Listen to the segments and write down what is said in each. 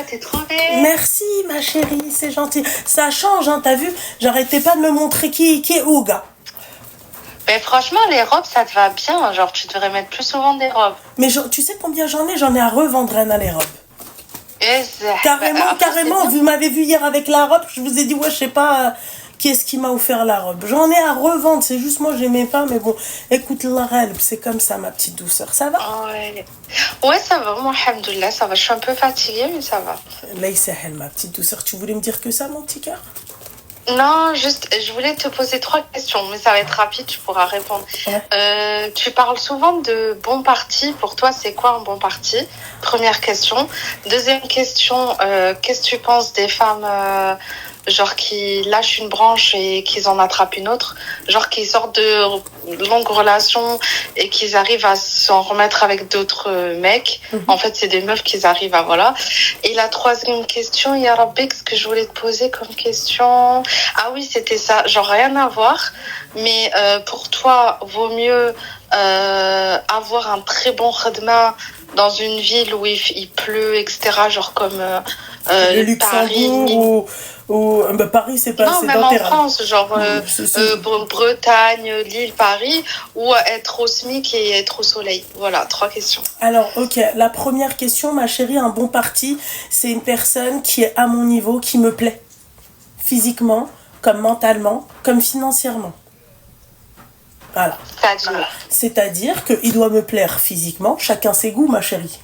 t'es trop belle. Merci, ma chérie, c'est gentil. Ça change, hein, t'as vu? J'arrêtais pas de me montrer qui est où, gars. Mais franchement, les robes, ça te va bien. Genre, tu devrais mettre plus souvent des robes. Mais tu sais combien j'en ai? J'en ai à revendre, Anna, les robes. Carrément, vous m'avez vu hier avec la robe, je vous ai dit, ouais, je sais pas qui est-ce qui m'a offert la robe. J'en ai à revendre, c'est juste moi, j'aimais pas, mais bon, écoute, la c'est comme ça, ma petite douceur, ça va? Ouais, ça va, moi, alhamdoulilah, ça va. Je suis un peu fatiguée, mais ça va. Là, il s'ahel, ma petite douceur, tu voulais me dire que ça, mon petit cœur? Non, juste, je voulais te poser 3 questions, mais ça va être rapide, tu pourras répondre. Ouais. Tu parles souvent de bon parti. Pour toi, c'est quoi un bon parti? Première question. Deuxième question, qu'est-ce que tu penses des femmes genre qui lâchent une branche et qu'ils en attrapent une autre, genre qui sortent de longues relations et qu'ils arrivent à s'en remettre avec d'autres mecs. En fait, c'est des meufs qu'ils arrivent à, voilà. Et la troisième question, Ya Rabbi, ce que je voulais te poser comme question. Ah oui, c'était ça, genre rien à voir, mais pour toi, vaut mieux avoir un très bon khadma dans une ville où il pleut, etc., genre comme le Luxembourg Paris, ou Paris, c'est pas... Non, c'est même dans en tes France, genre Bretagne, Lille, Paris, ou être au SMIC et être au soleil. Voilà, 3 questions. Alors, ok, la première question, ma chérie, un bon parti, c'est une personne qui est à mon niveau, qui me plaît. Physiquement, comme mentalement, comme financièrement. Voilà. C'est-à-dire qu'il doit me plaire physiquement, chacun ses goûts, ma chérie.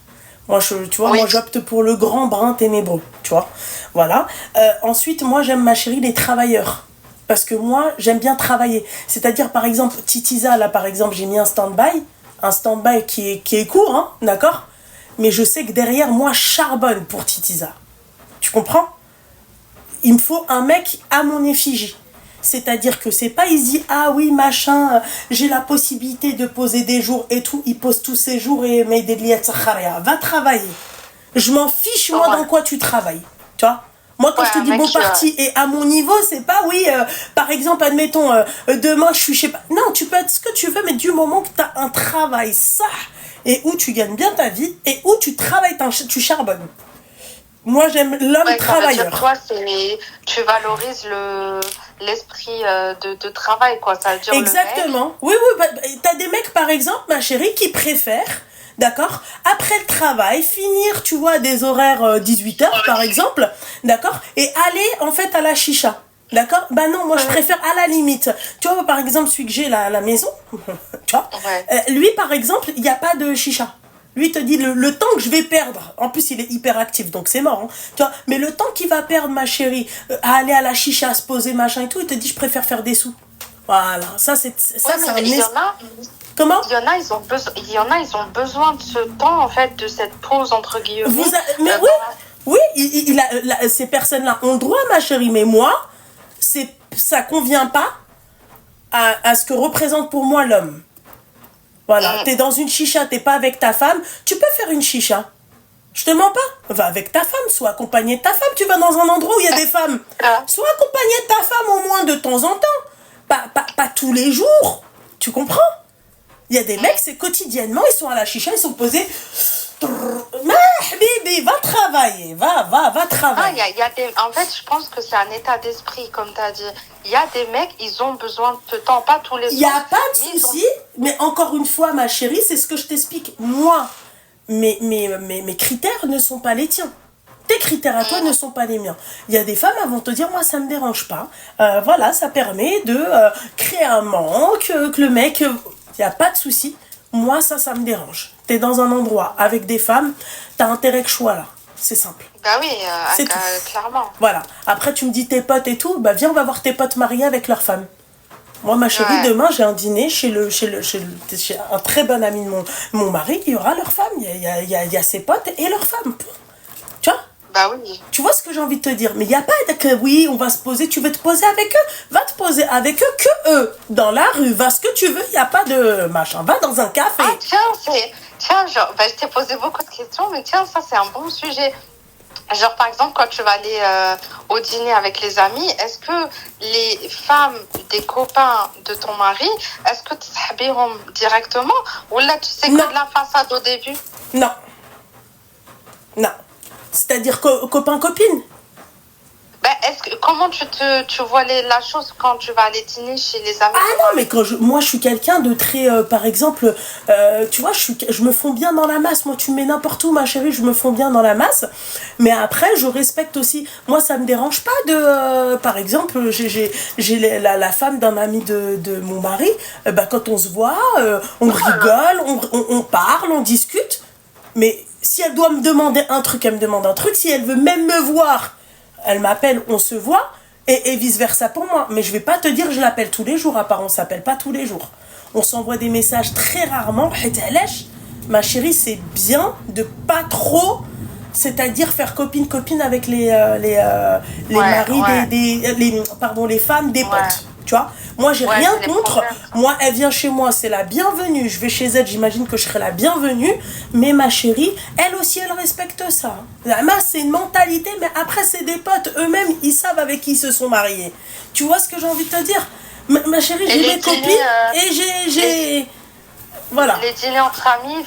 Moi, tu vois, oui. Moi, j'opte pour le grand brun ténébreux, tu vois. Voilà. Ensuite, moi, j'aime, ma chérie, les travailleurs. Parce que moi, j'aime bien travailler. C'est-à-dire, par exemple, Titiza, là, par exemple, j'ai mis un stand-by. Un stand-by qui est court, hein, d'accord? Mais je sais que derrière, moi, je charbonne pour Titiza. Tu comprends? Il me faut un mec à mon effigie. C'est-à-dire que c'est pas easy, ah oui, machin, j'ai la possibilité de poser des jours et tout, il pose tous ses jours et met des liens, va travailler. Je m'en fiche, moi, dans quoi tu travailles. Tu vois? Moi, quand je te dis bon parti et à mon niveau, c'est pas, oui, par exemple, admettons, demain, je suis, je sais pas. Non, tu peux être ce que tu veux, mais du moment que tu as un travail, ça, et où tu gagnes bien ta vie, et où tu travailles, tu charbonnes. Moi, j'aime l'homme travailleur. Toi, tu valorises l'esprit de travail, quoi. Ça veut dire exactement. Oui, t'as des mecs, par exemple, ma chérie, qui préfèrent, d'accord, après le travail, finir, tu vois, des horaires 18h, par exemple, d'accord, et aller, en fait, à la chicha. D'accord? Bah non, moi je préfère à la limite. Tu vois, par exemple, celui que j'ai là à la maison, tu vois, lui, par exemple, il n'y a pas de chicha. Lui, il te dit le temps que je vais perdre. En plus, il est hyper actif, donc c'est mort. Hein. Tu vois, mais le temps qu'il va perdre, ma chérie, à aller à la chicha, à se poser, machin et tout, il te dit, je préfère faire des sous. Voilà, ça, c'est un... Il y en a... Comment? Il y en a, ils ont besoin de ce temps, en fait, de cette pause, entre guillemets. Mais oui, ces personnes-là ont le droit, ma chérie, mais moi, ça convient pas à ce que représente pour moi l'homme. Voilà, t'es dans une chicha, t'es pas avec ta femme, tu peux faire une chicha. Je te mens pas. Va avec ta femme, sois accompagné de ta femme. Tu vas dans un endroit où il y a des femmes. Sois accompagné de ta femme au moins de temps en temps. Pas tous les jours. Tu comprends? Il y a des mecs, c'est quotidiennement, ils sont à la chicha, ils sont posés. Bébé, va travailler, va travailler. En fait, je pense que c'est un état d'esprit, comme tu as dit. Il y a des mecs, ils ont besoin de ce temps, pas tous les soirs. Il n'y a pas de souci, mais encore une fois, ma chérie, c'est ce que je t'explique. Moi, mes critères ne sont pas les tiens. Tes critères à toi ne sont pas les miens. Il y a des femmes, elles vont te dire, moi, ça ne me dérange pas. Voilà, ça permet de créer un manque, que le mec... Il n'y a pas de souci. Moi, ça me dérange. T'es dans un endroit avec des femmes, t'as intérêt que je sois là. C'est simple. Bah oui, clairement. Voilà. Après, tu me dis tes potes et tout, bah viens, on va voir tes potes mariés avec leurs femmes. Moi, ma chérie, demain, j'ai un dîner chez un très bon ami de mon mari, il y aura leurs femmes. Il y a ses potes et leurs femmes. Tu vois? Bah oui. Tu vois ce que j'ai envie de te dire? Mais il n'y a pas que oui, on va se poser, tu veux te poser avec eux? Va te poser avec eux que eux. Dans la rue, va ce que tu veux, il n'y a pas de machin. Va dans un café. Ah tiens, genre, je t'ai posé beaucoup de questions, mais tiens, ça c'est un bon sujet. Genre par exemple, quand tu vas aller au dîner avec les amis, est-ce que les femmes des copains de ton mari, est-ce que tu t'habilleront directement? Ou là tu sais que de la façade au début? Non. C'est-à-dire copain-copine. Ben, comment tu vois la chose quand tu vas aller dîner chez les amis? Ah non, mais moi je suis quelqu'un de très, par exemple, tu vois, je me fonds bien dans la masse. Moi, tu me mets n'importe où, ma chérie, je me fonds bien dans la masse. Mais après, je respecte aussi. Moi, ça me dérange pas de, par exemple, j'ai la femme d'un ami de mon mari. Bah, quand on se voit, on rigole, on parle, on discute. Mais si elle doit me demander un truc, elle me demande un truc. Si elle veut même me voir, elle m'appelle, on se voit, et vice-versa pour moi. Mais je vais pas te dire je l'appelle tous les jours, à part on s'appelle pas tous les jours. On s'envoie des messages très rarement. Ma chérie, c'est bien de pas trop, c'est-à-dire faire copine-copine avec les maris, les femmes des potes. Tu vois, moi j'ai rien contre. Moi, elle vient chez moi, c'est la bienvenue. Je vais chez elle, j'imagine que je serai la bienvenue. Mais ma chérie, elle aussi, elle respecte ça. La masse, c'est une mentalité, mais après, c'est des potes. Eux-mêmes, ils savent avec qui ils se sont mariés. Tu vois ce que j'ai envie de te dire? Ma chérie, j'ai mes copines et j'ai... Voilà. Les dîners entre amis,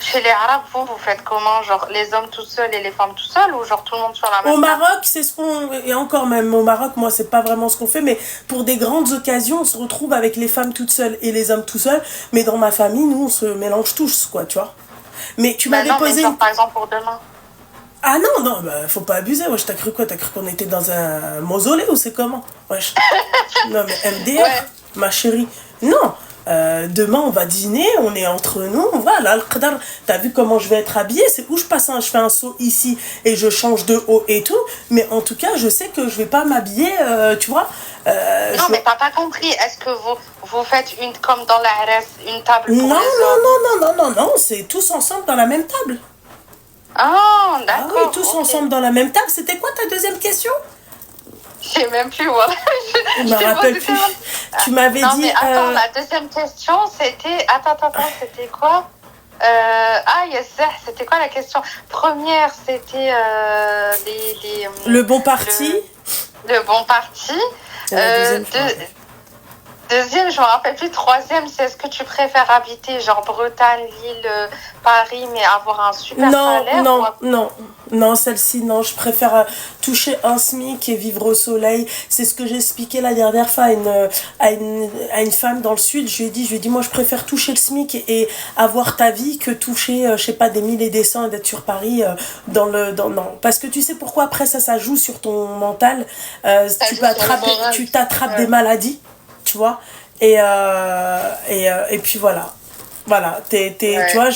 chez les Arabes, vous faites comment? Genre les hommes tout seuls et les femmes tout seuls, ou genre tout le monde sur la même Au Maroc, c'est ce qu'on... Et encore même, au Maroc, moi, c'est pas vraiment ce qu'on fait, mais pour des grandes occasions, on se retrouve avec les femmes toutes seules et les hommes tout seuls. Mais dans ma famille, nous, on se mélange tous, quoi, tu vois. Mais tu m'avais posé... genre, par exemple, pour demain. Ah non, bah, faut pas abuser. Wesh, t'as cru quoi? T'as cru qu'on était dans un mausolée ou c'est comment? Wesh. Non, mais MDR, ma chérie. Non. Demain on va dîner, on est entre nous, voilà, le qadar, t'as vu comment je vais être habillée, c'est où je fais un saut ici et je change de haut et tout, mais en tout cas je sais que je vais pas m'habiller, tu vois. Non, mais t'as pas compris, est-ce que vous faites comme dans la RS, une table pour les hommes? Non, c'est tous ensemble dans la même table. Ah, d'accord. Ah oui, tous ensemble dans la même table. C'était quoi ta deuxième question? Je sais même plus, voilà. Je me rappelle plus. Tu m'avais dit... Non, mais attends, la deuxième question, c'était... Attends, c'était quoi? C'était quoi la question? Première, c'était le bon parti. Le bon parti. Deuxième, je me rappelle plus. Troisième, c'est est-ce que tu préfères habiter genre Bretagne, Lille, Paris, mais avoir un super salaire? Non, celle-ci, non. Je préfère toucher un SMIC et vivre au soleil. C'est ce que j'ai expliqué la dernière fois à une femme dans le sud. Je lui ai dit, moi, je préfère toucher le SMIC et avoir ta vie que toucher, je sais pas, des 1000 et des 100 et d'être sur Paris non. Parce que tu sais pourquoi après ça joue sur ton mental. Tu t'attrapes des maladies. Tu vois, et puis voilà, tu vois,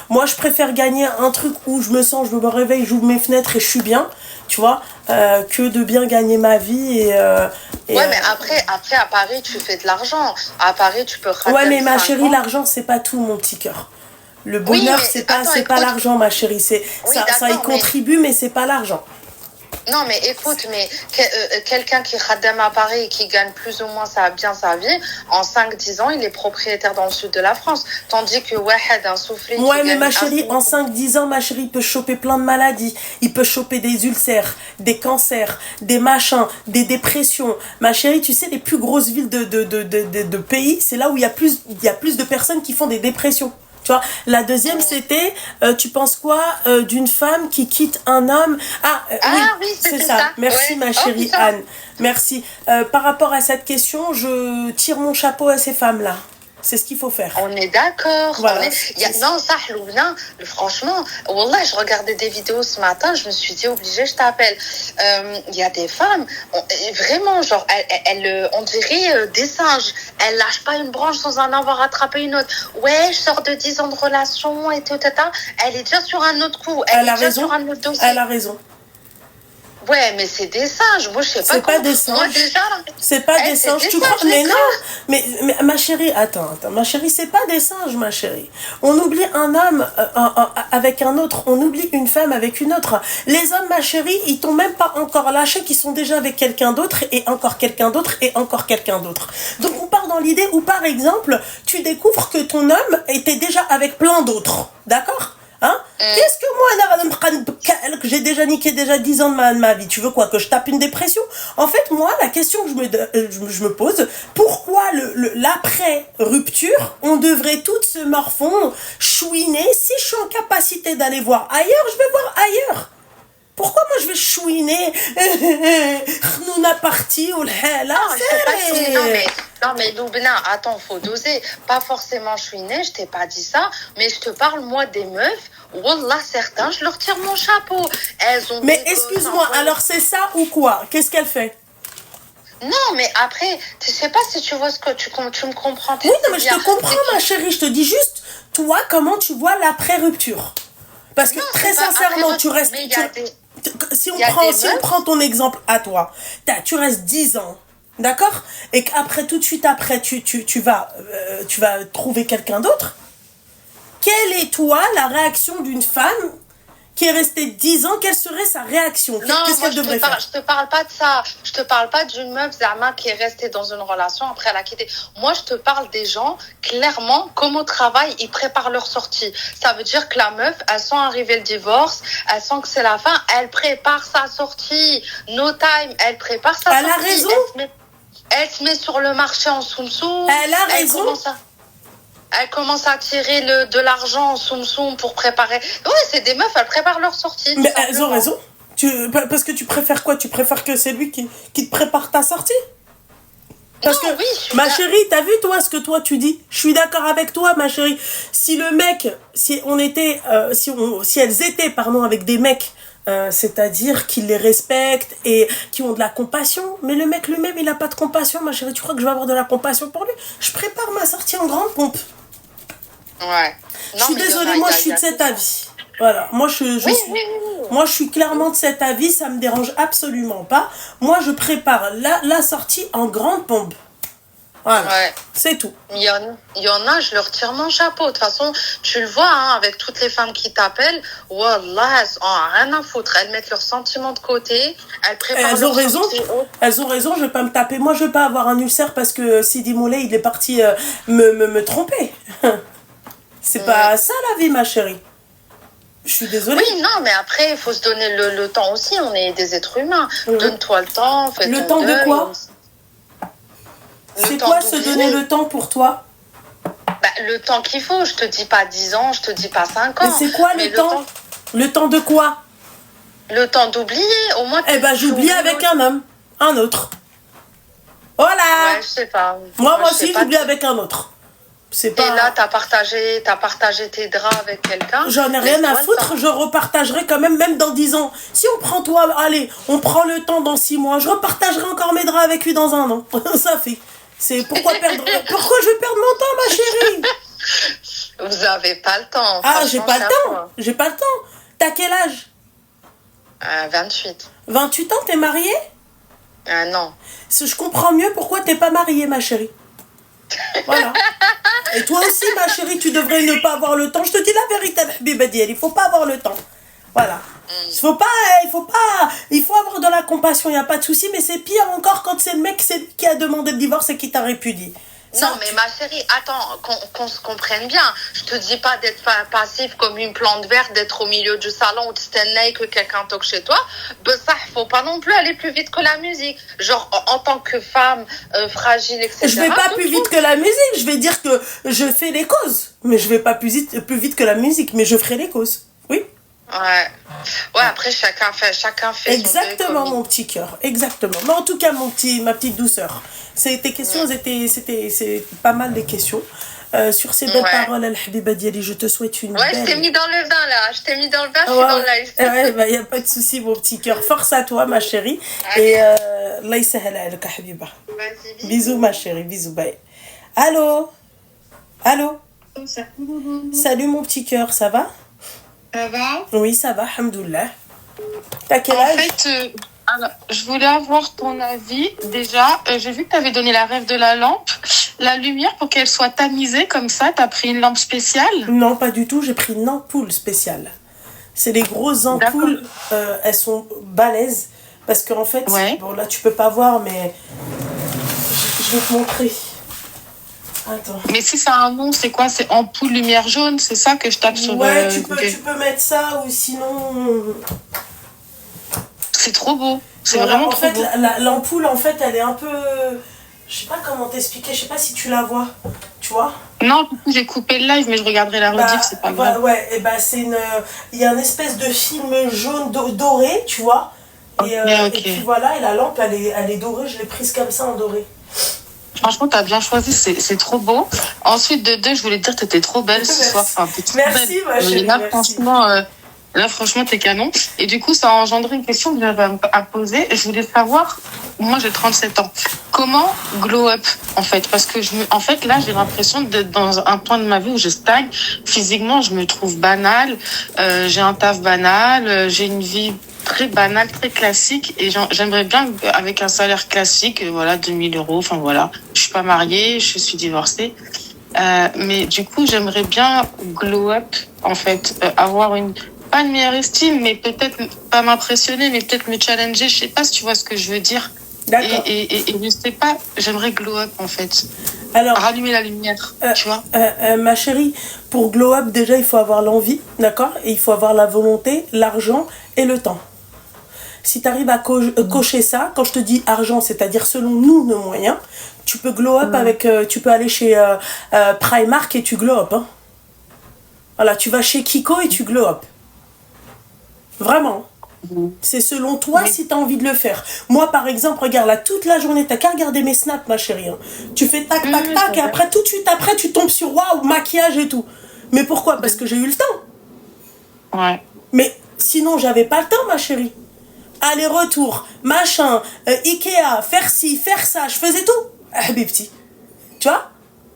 moi je préfère gagner un truc où je me réveille, j'ouvre mes fenêtres et je suis bien, tu vois, que de bien gagner ma vie mais après à Paris tu fais de l'argent, à Paris tu peux ouais, mais ma chérie, l'argent c'est pas tout, mon petit cœur. Le bonheur, c'est pas l'argent, ma chérie, ça y contribue, mais c'est pas l'argent. Non, mais écoute, quelqu'un qui khaddam à Paris et qui gagne plus ou moins bien sa vie, en 5-10 ans, il est propriétaire dans le sud de la France. Tandis que Wahed, un soufflé... Ouais, mais ma chérie, en 5-10 ans, ma chérie, il peut choper plein de maladies. Il peut choper des ulcères, des cancers, des machins, des dépressions. Ma chérie, tu sais, les plus grosses villes de pays, c'est là où il y a plus de personnes qui font des dépressions. Tu vois, la deuxième, c'était, tu penses quoi d'une femme qui quitte un homme? Oui, c'est ça. Merci, ma chérie Anne. Merci. Par rapport à cette question, je tire mon chapeau à ces femmes-là. C'est ce qu'il faut faire. On est d'accord. Voilà. Non, ça, Loubna, franchement, Wallah, je regardais des vidéos ce matin, je me suis dit, obligée, je t'appelle. Il y a des femmes, vraiment, genre, on dirait des singes. Elles lâchent pas une branche sans en avoir attrapé une autre. Ouais, je sors de 10 ans de relation et tout. Elle est déjà sur un autre coup. Elle est déjà sur un autre dossier. Elle a raison. Ouais, mais c'est des singes. Moi, je sais pas. C'est pas des singes. Moi, déjà. C'est pas des singes. Tu crois? Mais non. Mais ma chérie, attends. Ma chérie, c'est pas des singes, ma chérie. On oublie un homme avec un autre. On oublie une femme avec une autre. Les hommes, ma chérie, ils t'ont même pas encore lâché qu'ils sont déjà avec quelqu'un d'autre et encore quelqu'un d'autre et encore quelqu'un d'autre. Donc, on part dans l'idée où, par exemple, tu découvres que ton homme était déjà avec plein d'autres. D'accord? Hein? Qu'est-ce que moi, que j'ai déjà niqué 10 ans de ma vie? Tu veux quoi? Que je tape une dépression? En fait, moi, la question que je me pose, pourquoi l'après-rupture, on devrait toutes se morfondre, chouiner? Si je suis en capacité d'aller voir ailleurs, je vais voir ailleurs. Pourquoi moi je vais chouiner Khnouna partie ou là Non, je t'ai pas chouiné. Non, mais Loubna, attends, faut doser. Pas forcément chouiner, je t'ai pas dit ça. Mais je te parle, moi, des meufs. Wallah, certains, je leur tire mon chapeau. Elles ont Mais excuse-moi, alors c'est ça ou quoi? Qu'est-ce qu'elle fait? Non, mais après, je sais pas si tu vois ce que tu me comprends. Oui, non, mais je te comprends, ma chérie. Je te dis juste, toi, comment tu vois l'après-rupture? Parce que Non, très c'est pas sincèrement, après, tu restes. mais il y a des- Si on il y a prend, des si on meufs. prend ton exemple à toi, tu restes 10 ans, d'accord? Et qu'après, tout de suite après, tu vas trouver quelqu'un d'autre. Quelle est, toi, la réaction d'une femme qui est restée 10 ans? Quelle serait sa réaction? Non, Qu'est-ce moi, qu'elle devrait faire? je te parle pas de ça. Je te parle pas d'une meuf, Zama, qui est restée dans une relation, après elle a quitté. Moi, je te parle des gens, clairement, comme au travail, ils préparent leur sortie. Ça veut dire que la meuf, elle sent arriver le divorce, elle sent que c'est la fin, elle prépare sa sortie. No time, elle prépare sa Elle a sortie. raison. Elle se met sur le marché en soum-soum. Elle a raison. Elle commence à tirer de l'argent en soum-soum pour préparer. Oui, c'est des meufs, elles préparent leur sortie. Mais elles ont raison. Parce que tu préfères quoi? Tu préfères que c'est lui qui te prépare ta sortie? Parce non, que, oui, ma chérie, t'as vu toi ce que toi tu dis? Je suis d'accord avec toi, ma chérie. Si le mec, si elles étaient, pardon, avec des mecs, c'est-à-dire qui les respectent et qui ont de la compassion, mais le mec lui-même, il a pas de compassion, ma chérie. Tu crois que je vais avoir de la compassion pour lui? Je prépare ma sortie en grande pompe. Ouais. Je suis désolée, moi je suis de cet avis. Voilà, moi moi je suis clairement de cet avis, ça me dérange absolument pas. Moi je prépare la sortie en grande pompe. Voilà, ouais. C'est tout. Il y en a, je leur tire mon chapeau. De toute façon, tu le vois, hein, avec toutes les femmes qui t'appellent, wallah, elles ont rien à foutre. Elles mettent leurs sentiments de côté, elles préparent Elles ont raison. Elles ont raison, je vais pas me taper. Moi je vais pas avoir un ulcère parce que Sidi Moulay il est parti me tromper. C'est pas ça la vie, ma chérie. Je suis désolée. Oui, non, mais après, il faut se donner le temps aussi. On est des êtres humains. Donne-toi le temps. Fais le ton temps deuil. De quoi? C'est quoi se donner le temps pour toi? Le temps qu'il faut. Je te dis pas 10 ans, je te dis pas 5 ans. Mais c'est quoi le temps? Le temps de quoi? Le temps d'oublier. Au moins, j'oublie avec un homme. Un autre. Voilà. Ouais, je sais pas. Moi aussi, j'oublie avec un autre. Et là, t'as partagé tes draps avec quelqu'un. J'en ai rien à foutre, je repartagerai quand même dans 10 ans. Si on prend allez, on prend le temps dans 6 mois, je repartagerai encore mes draps avec lui dans un an. Ça fait. Pourquoi je vais perdre mon temps, ma chérie? Vous avez pas le temps. Ah, j'ai pas le temps. J'ai pas le temps. T'as quel âge? 28. 28 ans, t'es mariée? Non. Je comprends mieux pourquoi t'es pas mariée, ma chérie. Voilà. Et toi aussi, ma chérie, tu devrais ne pas avoir le temps. Je te dis la vérité, Bibadiel, il faut pas avoir le temps. Voilà. Il faut avoir de la compassion, il n'y a pas de souci, mais c'est pire encore quand c'est le mec qui a demandé le divorce et qui t'a répudié. Non, mais ma chérie, attends, qu'on se comprenne bien. Je te dis pas d'être passif comme une plante verte, d'être au milieu du salon ou de stenner que quelqu'un toque chez toi. Ben ça, faut pas non plus aller plus vite que la musique. Genre, en tant que femme fragile, etc. Je vais pas plus vite que la musique. Je vais dire que je fais les causes. Mais je vais pas plus vite que la musique. Mais je ferai les causes. Oui. Ouais, après, chacun fait exactement, mon petit cœur. Exactement. Mais en tout cas, ma petite douceur. Tes questions, c'est pas mal des questions. Sur ces belles paroles, Al-Habiba Diali, je te souhaite une belle... je t'ai mis dans le vin, là. Je t'ai mis dans le vin, je suis dans le live. Il n'y a pas de souci, mon petit cœur. Force à toi, ma chérie. Et Allah yisahel alayka, Habiba. Vas-y, bisous, ma chérie. Bisous, bye. Allô? Salut, mon petit cœur, ça va? Ça va? Oui, ça va, alhamdoulilah. T'as quel âge? En fait, je voulais avoir ton avis. Déjà, j'ai vu que tu avais donné la règle de la lampe. La lumière, pour qu'elle soit tamisée comme ça, tu as pris une lampe spéciale? Non, pas du tout. J'ai pris une ampoule spéciale. C'est les grosses ampoules. Elles sont balèzes. Parce qu'en fait, bon, là, tu peux pas voir, mais je vais te montrer. Attends. Mais si ça a un nom, c'est quoi? C'est ampoule lumière jaune, c'est ça que je tape sur le... tu peux mettre ça ou sinon... C'est trop beau. C'est vraiment trop beau. L'ampoule, en fait, elle est un peu... Je sais pas comment t'expliquer, je sais pas si tu la vois. Tu tu vois. Non, du coup, j'ai coupé le live, mais je regarderai la rediff, c'est pas grave. Ouais, et il y a une espèce de film jaune doré, tu vois. Et puis voilà, et la lampe, elle est dorée, je l'ai prise comme ça en doré. Franchement, t'as bien choisi, c'est trop beau. Ensuite, de deux, je voulais te dire que t'étais trop belle ce soir. Enfin, t'es trop merci, belle. ma chérie, Là, franchement, t'es canon. Et du coup, ça a engendré une question que j'avais à poser. Je voulais savoir, moi, j'ai 37 ans. Comment glow up, en fait? Parce que là, j'ai l'impression d'être dans un point de ma vie où je stagne. Physiquement, je me trouve banale. J'ai un taf banal. J'ai une vie très banale, très classique. Et j'aimerais bien, avec un salaire classique, voilà, 2000 €. Enfin, voilà. Je suis pas mariée, je suis divorcée. Mais du coup, j'aimerais bien glow up, en fait, avoir pas une meilleure estime, mais peut-être pas m'impressionner, mais peut-être me challenger. Je sais pas si tu vois ce que je veux dire. D'accord. Et je sais pas, j'aimerais glow up, en fait. Alors, rallumer la lumière, tu vois. Ma chérie, pour glow up, déjà, il faut avoir l'envie, d'accord? Et il faut avoir la volonté, l'argent et le temps. Si tu arrives à cocher ça, quand je te dis argent, c'est-à-dire selon nous, nos moyens, tu peux glow up avec... tu peux aller chez Primark et tu glow up. Hein. Voilà, tu vas chez Kiko et tu glow up. Vraiment. C'est selon toi si tu as envie de le faire. Moi, par exemple, regarde, là, toute la journée, t'as qu'à regarder mes snaps, ma chérie. Hein. Tu fais tac, tac, tac, et après, tout de suite après, tu tombes sur waouh, maquillage et tout. Mais pourquoi? Parce que j'ai eu le temps. Ouais. Mais sinon, j'avais pas le temps, ma chérie. Aller-retour, machin, Ikea, faire ci, faire ça, je faisais tout. Habibti. Tu vois?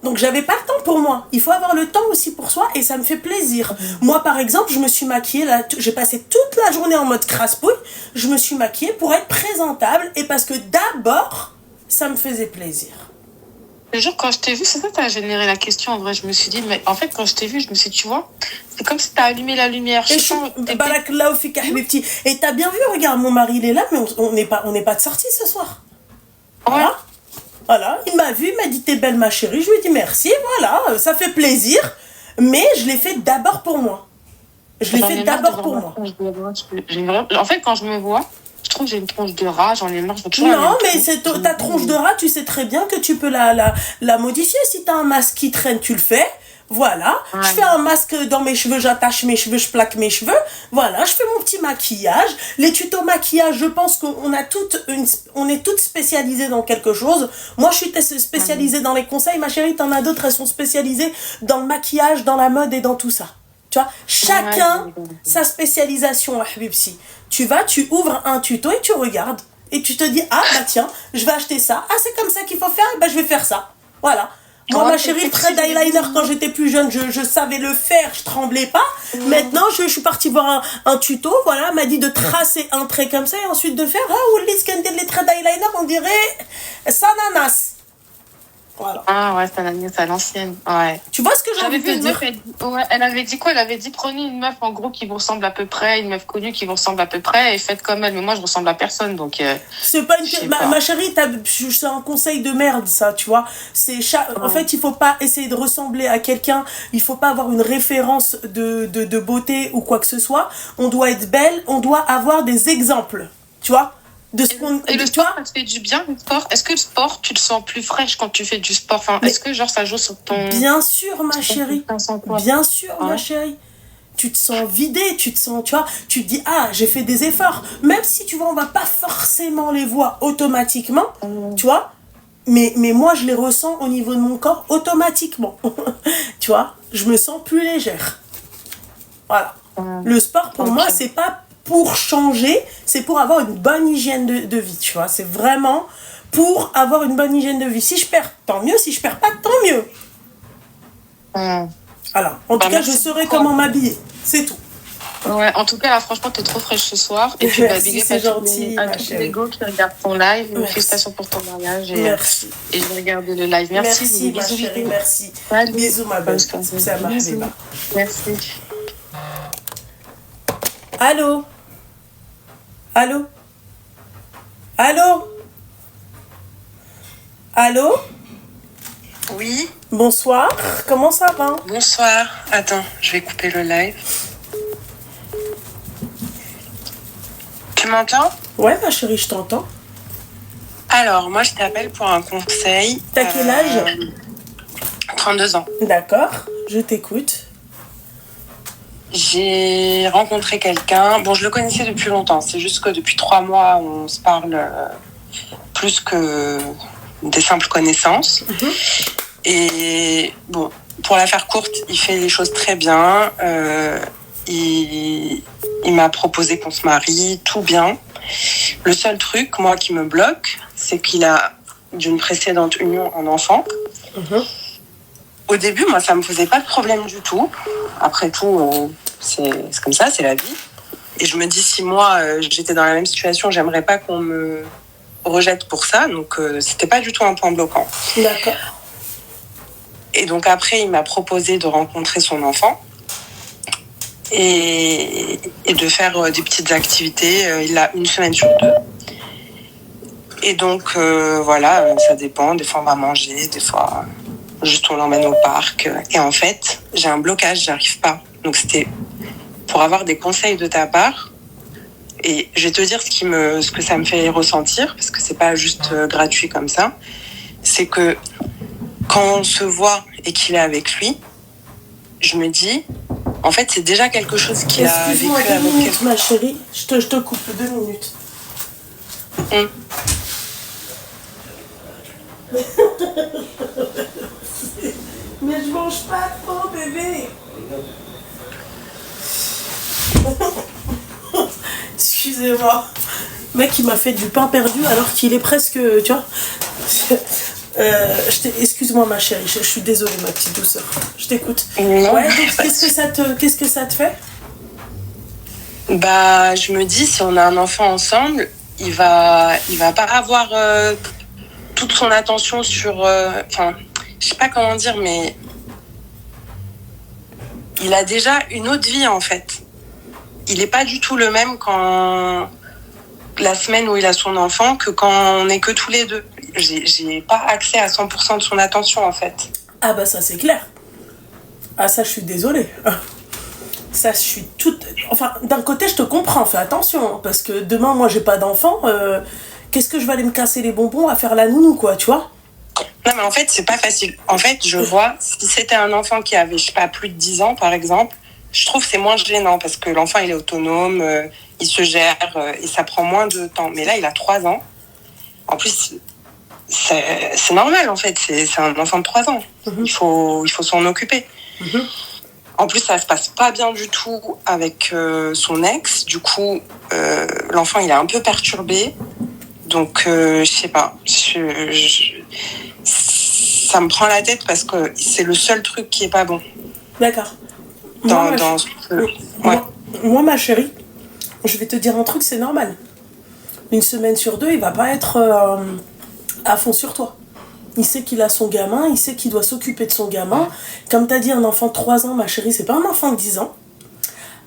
Donc j'avais pas le temps pour moi. Il faut avoir le temps aussi pour soi et ça me fait plaisir. Moi par exemple, je me suis maquillée, là, j'ai passé toute la journée en mode crasse-pouille. Je me suis maquillée pour être présentable et parce que d'abord, ça me faisait plaisir. Le jour quand je t'ai vu, c'est ça qui a généré la question. En vrai, je me suis dit, mais en fait, quand je t'ai vu, je me suis dit, tu vois, c'est comme si t'as allumé la lumière. Et t'as bien vu, regarde, mon mari il est là, mais on n'est pas de sortie ce soir. Voilà. Voilà, il m'a vu, il m'a dit t'es belle ma chérie, je lui ai dit merci, voilà, ça fait plaisir, mais je l'ai fait d'abord pour moi. Je l'ai fait d'abord pour moi. En fait, quand je me vois, je trouve que j'ai une tronche de rat, j'en ai marre. Non, mais ta tronche de rat, tu sais très bien que tu peux la modifier. Si t'as un masque qui traîne, tu le fais. Voilà, je fais un masque dans mes cheveux, j'attache mes cheveux, je plaque mes cheveux. Voilà, je fais mon petit maquillage. Les tutos maquillage, je pense qu'on on est toutes spécialisées dans quelque chose. Moi, je suis spécialisée dans les conseils. Ma chérie, t'en as d'autres, elles sont spécialisées dans le maquillage, dans la mode et dans tout ça. Tu vois, chacun sa spécialisation, Habibsi. Tu ouvres un tuto et tu regardes. Et tu te dis, ah bah tiens, je vais acheter ça. Ah, c'est comme ça qu'il faut faire, et bah je vais faire ça. Voilà. Moi, ma chérie, le trait d'eyeliner, quand j'étais plus jeune, je savais le faire, je tremblais pas. Maintenant, je suis partie voir un tuto, voilà, m'a dit de tracer un trait comme ça et ensuite de faire, les traits d'eyeliner, on dirait Sananas. Voilà. Ah ouais, Sananas à l'ancienne. Ouais. Tu vois ce que j'ai envie de te dire? Elle avait dit quoi? Elle avait dit prenez une meuf en gros qui vous ressemble à peu près, une meuf connue qui vous ressemble à peu près et faites comme elle. Mais moi, je ressemble à personne, donc. C'est pas ma chérie, c'est un conseil de merde, ça, tu vois. En fait, il faut pas essayer de ressembler à quelqu'un. Il faut pas avoir une référence de beauté ou quoi que ce soit. On doit être belle, on doit avoir des exemples, tu vois. Et le sport, ça te fait du bien, le sport? Est-ce que le sport, tu le sens plus fraîche quand tu fais du sport? Enfin, est-ce que genre ça joue sur ton... Bien sûr, ma chérie. Bien sûr, ma chérie. Tu te sens vidée, tu te sens, tu vois, tu te dis, ah, j'ai fait des efforts. Même si, tu vois, on va pas forcément les voir automatiquement, tu vois. Mais moi, je les ressens au niveau de mon corps automatiquement. Tu vois, je me sens plus légère. Voilà. Le sport, pour moi, c'est pas pour changer, c'est pour avoir une bonne hygiène de vie, tu vois. C'est vraiment pour avoir une bonne hygiène de vie. Si je perds, tant mieux. Si je perds pas, tant mieux. Alors, en tout cas, je saurai comment m'habiller. C'est tout. Ouais, en tout cas, là, franchement, t'es trop fraîche ce soir. Et puis, merci, c'est gentil, ma chérie. Lego qui regarde ton live. Félicitations pour ton mariage. Merci. Et je vais regarder le live. Merci, ma chérie, merci. Bisous, ma belle. Ça m'a fait mal. Merci. Allô? Allô? Allô? Allô? Oui. Bonsoir, comment ça va? Bonsoir. Attends, je vais couper le live. Tu m'entends? Ouais, ma chérie, je t'entends. Alors, moi, je t'appelle pour un conseil. T'as quel âge? 32 ans. D'accord, je t'écoute. J'ai rencontré quelqu'un. Bon, je le connaissais depuis longtemps. C'est juste que depuis 3 mois, on se parle plus que des simples connaissances. Et bon, pour la faire courte, il fait les choses très bien. Il m'a proposé qu'on se marie, tout bien. Le seul truc, moi, qui me bloque, c'est qu'il a, d'une précédente union, un enfant. Au début, moi, ça me faisait pas de problème du tout. Après tout, c'est comme ça, c'est la vie. Et je me dis, si moi, j'étais dans la même situation, j'aimerais pas qu'on me rejette pour ça. Donc, c'était pas du tout un point bloquant. D'accord. Et donc, après, il m'a proposé de rencontrer son enfant et de faire des petites activités. Il a 1 semaine sur 2. Et donc, voilà, ça dépend. Des fois, on va manger, des fois... Juste on l'emmène au parc. Et en fait, j'ai un blocage, j'arrive pas. Donc c'était pour avoir des conseils de ta part. Et je vais te dire ce que ça me fait ressentir, parce que c'est pas juste gratuit comme ça. C'est que quand on se voit et qu'il est avec lui, je me dis, en fait, c'est déjà quelque chose qu'il a vécu avec... Excuse-moi 2 minutes, quelqu'un. ma chérie. Je te coupe 2 minutes. Mais je mange pas trop, bébé. Excusez-moi. Le mec, il m'a fait du pain perdu alors qu'il est presque... Tu vois. Excuse-moi, ma chérie. Je suis désolée, ma petite douceur. Je t'écoute. Ouais, donc qu'est-ce que ça te fait? Bah, je me dis, si on a un enfant ensemble, il va pas avoir toute son attention sur... Enfin, je sais pas comment dire, mais il a déjà une autre vie, en fait. Il est pas du tout le même quand la semaine où il a son enfant que quand on est que tous les deux. J'ai pas accès à 100% de son attention, en fait. Ah bah ça, c'est clair. Ah ça, je suis désolée. Ça, je suis toute... Enfin, d'un côté, je te comprends, fais attention, parce que demain, moi, j'ai pas d'enfant, qu'est-ce que je vais aller me casser les bonbons à faire la nounou, quoi, tu vois? Non, mais en fait, c'est pas facile. En fait, je vois, si c'était un enfant qui avait, je sais pas, plus de 10 ans, par exemple, je trouve que c'est moins gênant, parce que l'enfant, il est autonome, il se gère, et ça prend moins de temps. Mais là, il a 3 ans. En plus, c'est normal, en fait, c'est un enfant de 3 ans. Il faut s'en occuper. En plus, ça se passe pas bien du tout avec son ex. Du coup, l'enfant, il est un peu perturbé. Donc, je sais pas. Ça me prend la tête parce que c'est le seul truc qui est pas bon. D'accord. Moi, ma chérie, je vais te dire un truc, c'est normal. 1 semaine sur 2, il va pas être à fond sur toi. Il sait qu'il a son gamin, il sait qu'il doit s'occuper de son gamin. Comme tu as dit, un enfant de 3 ans, ma chérie, c'est pas un enfant de 10 ans.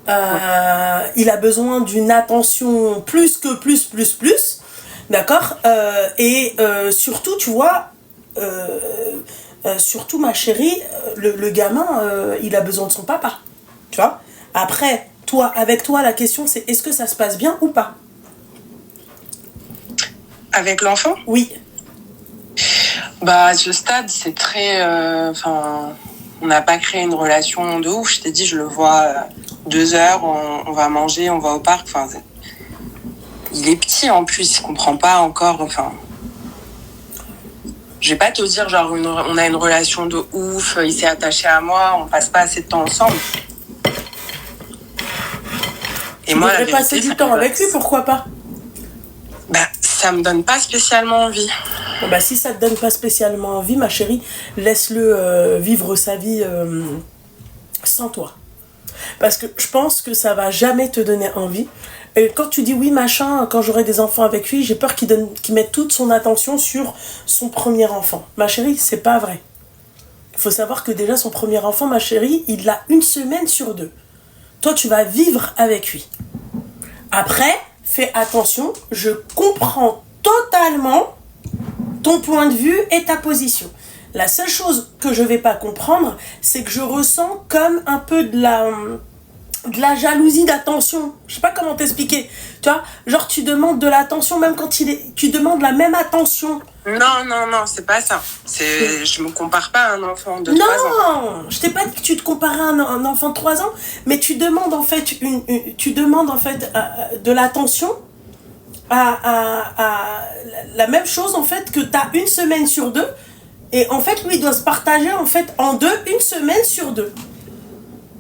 Il a besoin d'une attention plus. D'accord. Et surtout, tu vois, surtout, ma chérie, le gamin, il a besoin de son papa. Tu vois. Après, avec toi, la question, c'est est-ce que ça se passe bien ou pas? Avec l'enfant? Oui. Bah, à ce stade, c'est très... on n'a pas créé une relation de ouf. Je t'ai dit, je le vois 2 heures, on va manger, on va au parc. Enfin, il est petit en plus, il comprend pas encore. Enfin, je vais pas te dire, genre, on a une relation de ouf, il s'est attaché à moi, on passe pas assez de temps ensemble. Et moi, la vérité, passer du temps avec lui, pourquoi pas? Bah, ça me donne pas spécialement envie. Bah, si ça te donne pas spécialement envie, ma chérie, laisse-le vivre sa vie sans toi. Parce que je pense que ça va jamais te donner envie. Et quand tu dis oui, machin, quand j'aurai des enfants avec lui, j'ai peur qu'il mette toute son attention sur son premier enfant. Ma chérie, c'est pas vrai. Il faut savoir que déjà, son premier enfant, ma chérie, il l'a 1 semaine sur 2. Toi, tu vas vivre avec lui. Après, fais attention, je comprends totalement ton point de vue et ta position. La seule chose que je vais pas comprendre, c'est que je ressens comme un peu de la... de la jalousie d'attention. Je sais pas comment t'expliquer. Tu vois, genre tu demandes de l'attention même quand tu demandes la même attention. Non, c'est pas ça. Je me compare pas à un enfant de 3 ans. Non, je t'ai pas dit que tu te comparais à un enfant de 3 ans, mais tu demandes en fait de l'attention à la même chose en fait que t'as une semaine sur deux. Et en fait, lui, il doit se partager en fait en deux, une semaine sur deux.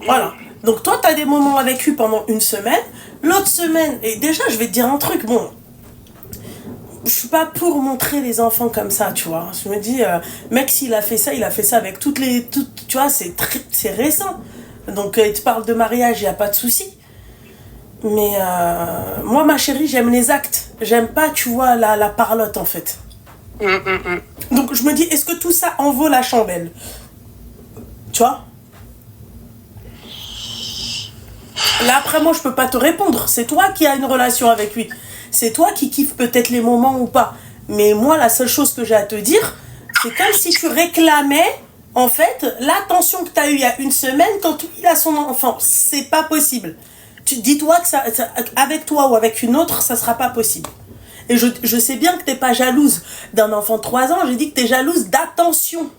Voilà. Donc toi, t'as des moments avec lui pendant une semaine. L'autre semaine, et déjà, je vais te dire un truc, bon, je suis pas pour montrer les enfants comme ça, tu vois. Je me dis, mec, s'il a fait ça, il a fait ça avec tu vois, c'est récent. Donc, il te parle de mariage, il n'y a pas de souci. Mais moi, ma chérie, j'aime les actes. J'aime pas, tu vois, la parlotte, en fait. Donc, je me dis, est-ce que tout ça en vaut la chandelle? Tu vois? Là, après, moi, je peux pas te répondre. C'est toi qui as une relation avec lui. C'est toi qui kiffes peut-être les moments ou pas. Mais moi, la seule chose que j'ai à te dire, c'est comme si tu réclamais, en fait, l'attention que tu as eue il y a une semaine quand il a son enfant. C'est pas possible. Dis-toi que ça, avec toi ou avec une autre, ça sera pas possible. Et je sais bien que t'es pas jalouse d'un enfant de 3 ans. J'ai dit que t'es jalouse d'attention.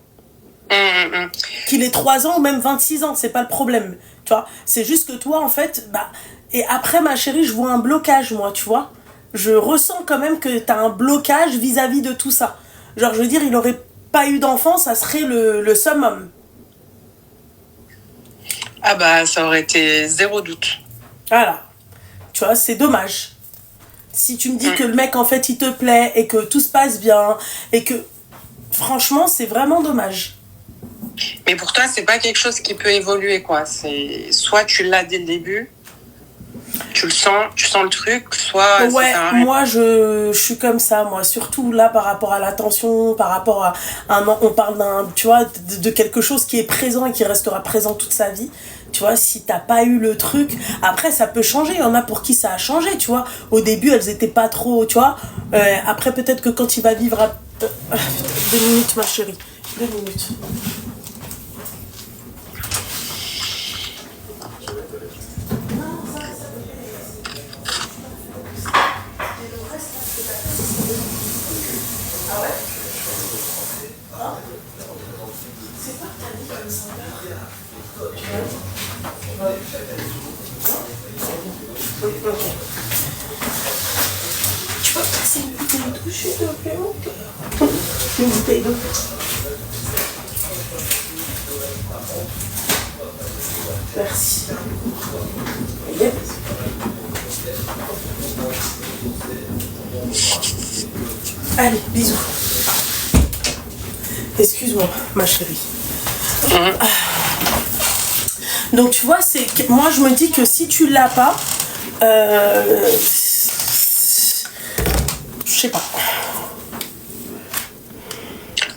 Qu'il ait 3 ans ou même 26 ans, c'est pas le problème. Tu vois, c'est juste que toi, en fait, et après, ma chérie, je vois un blocage, moi, tu vois. Je ressens quand même que t'as un blocage vis-à-vis de tout ça. Genre, je veux dire, il aurait pas eu d'enfant, ça serait le summum. Ah bah, ça aurait été 0 doute. Voilà. Tu vois, c'est dommage. Si tu me dis que le mec, en fait, il te plaît et que tout se passe bien et que... Franchement, c'est vraiment dommage. Mais pour toi, c'est pas quelque chose qui peut évoluer, quoi. C'est soit tu l'as dès le début, tu sens le truc, soit ouais, moi je suis comme ça, moi, surtout là par rapport à l'attention, par rapport à on parle tu vois, de quelque chose qui est présent et qui restera présent toute sa vie. Tu vois, si t'as pas eu le truc, après ça peut changer, il y en a pour qui ça a changé, tu vois. Au début, elles étaient pas trop, tu vois. Après peut-être que quand il va vivre 2 minutes, ma chérie, 2 minutes. Ah ouais? C'est pas que t'as dit comme ça. Ok. Tu peux passer une bouteille d'eau, s'il te plaît, mon cœur? Une bouteille d'eau. Merci. Yep. Allez, bisous. Excuse-moi, ma chérie. Donc tu vois, moi je me dis que si tu l'as pas, je sais pas.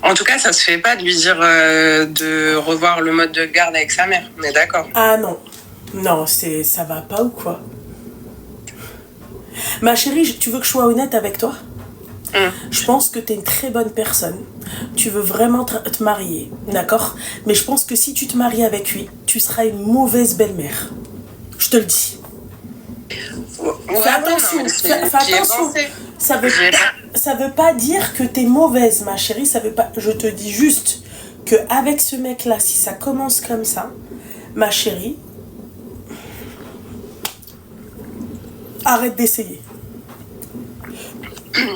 En tout cas, ça se fait pas de lui dire de revoir le mode de garde avec sa mère. On est d'accord? Ah non, non, ça va pas ou quoi? Ma chérie, tu veux que je sois honnête avec toi? Je pense que t'es une très bonne personne. Tu veux vraiment te marier, d'accord? Mais je pense que si tu te maries avec lui, tu seras une mauvaise belle-mère. Je te le dis. Fais attention, fais attention. Ça veut pas dire que t'es mauvaise, ma chérie. Ça veut pas. Je te dis juste que avec ce mec-là, si ça commence comme ça, ma chérie, arrête d'essayer.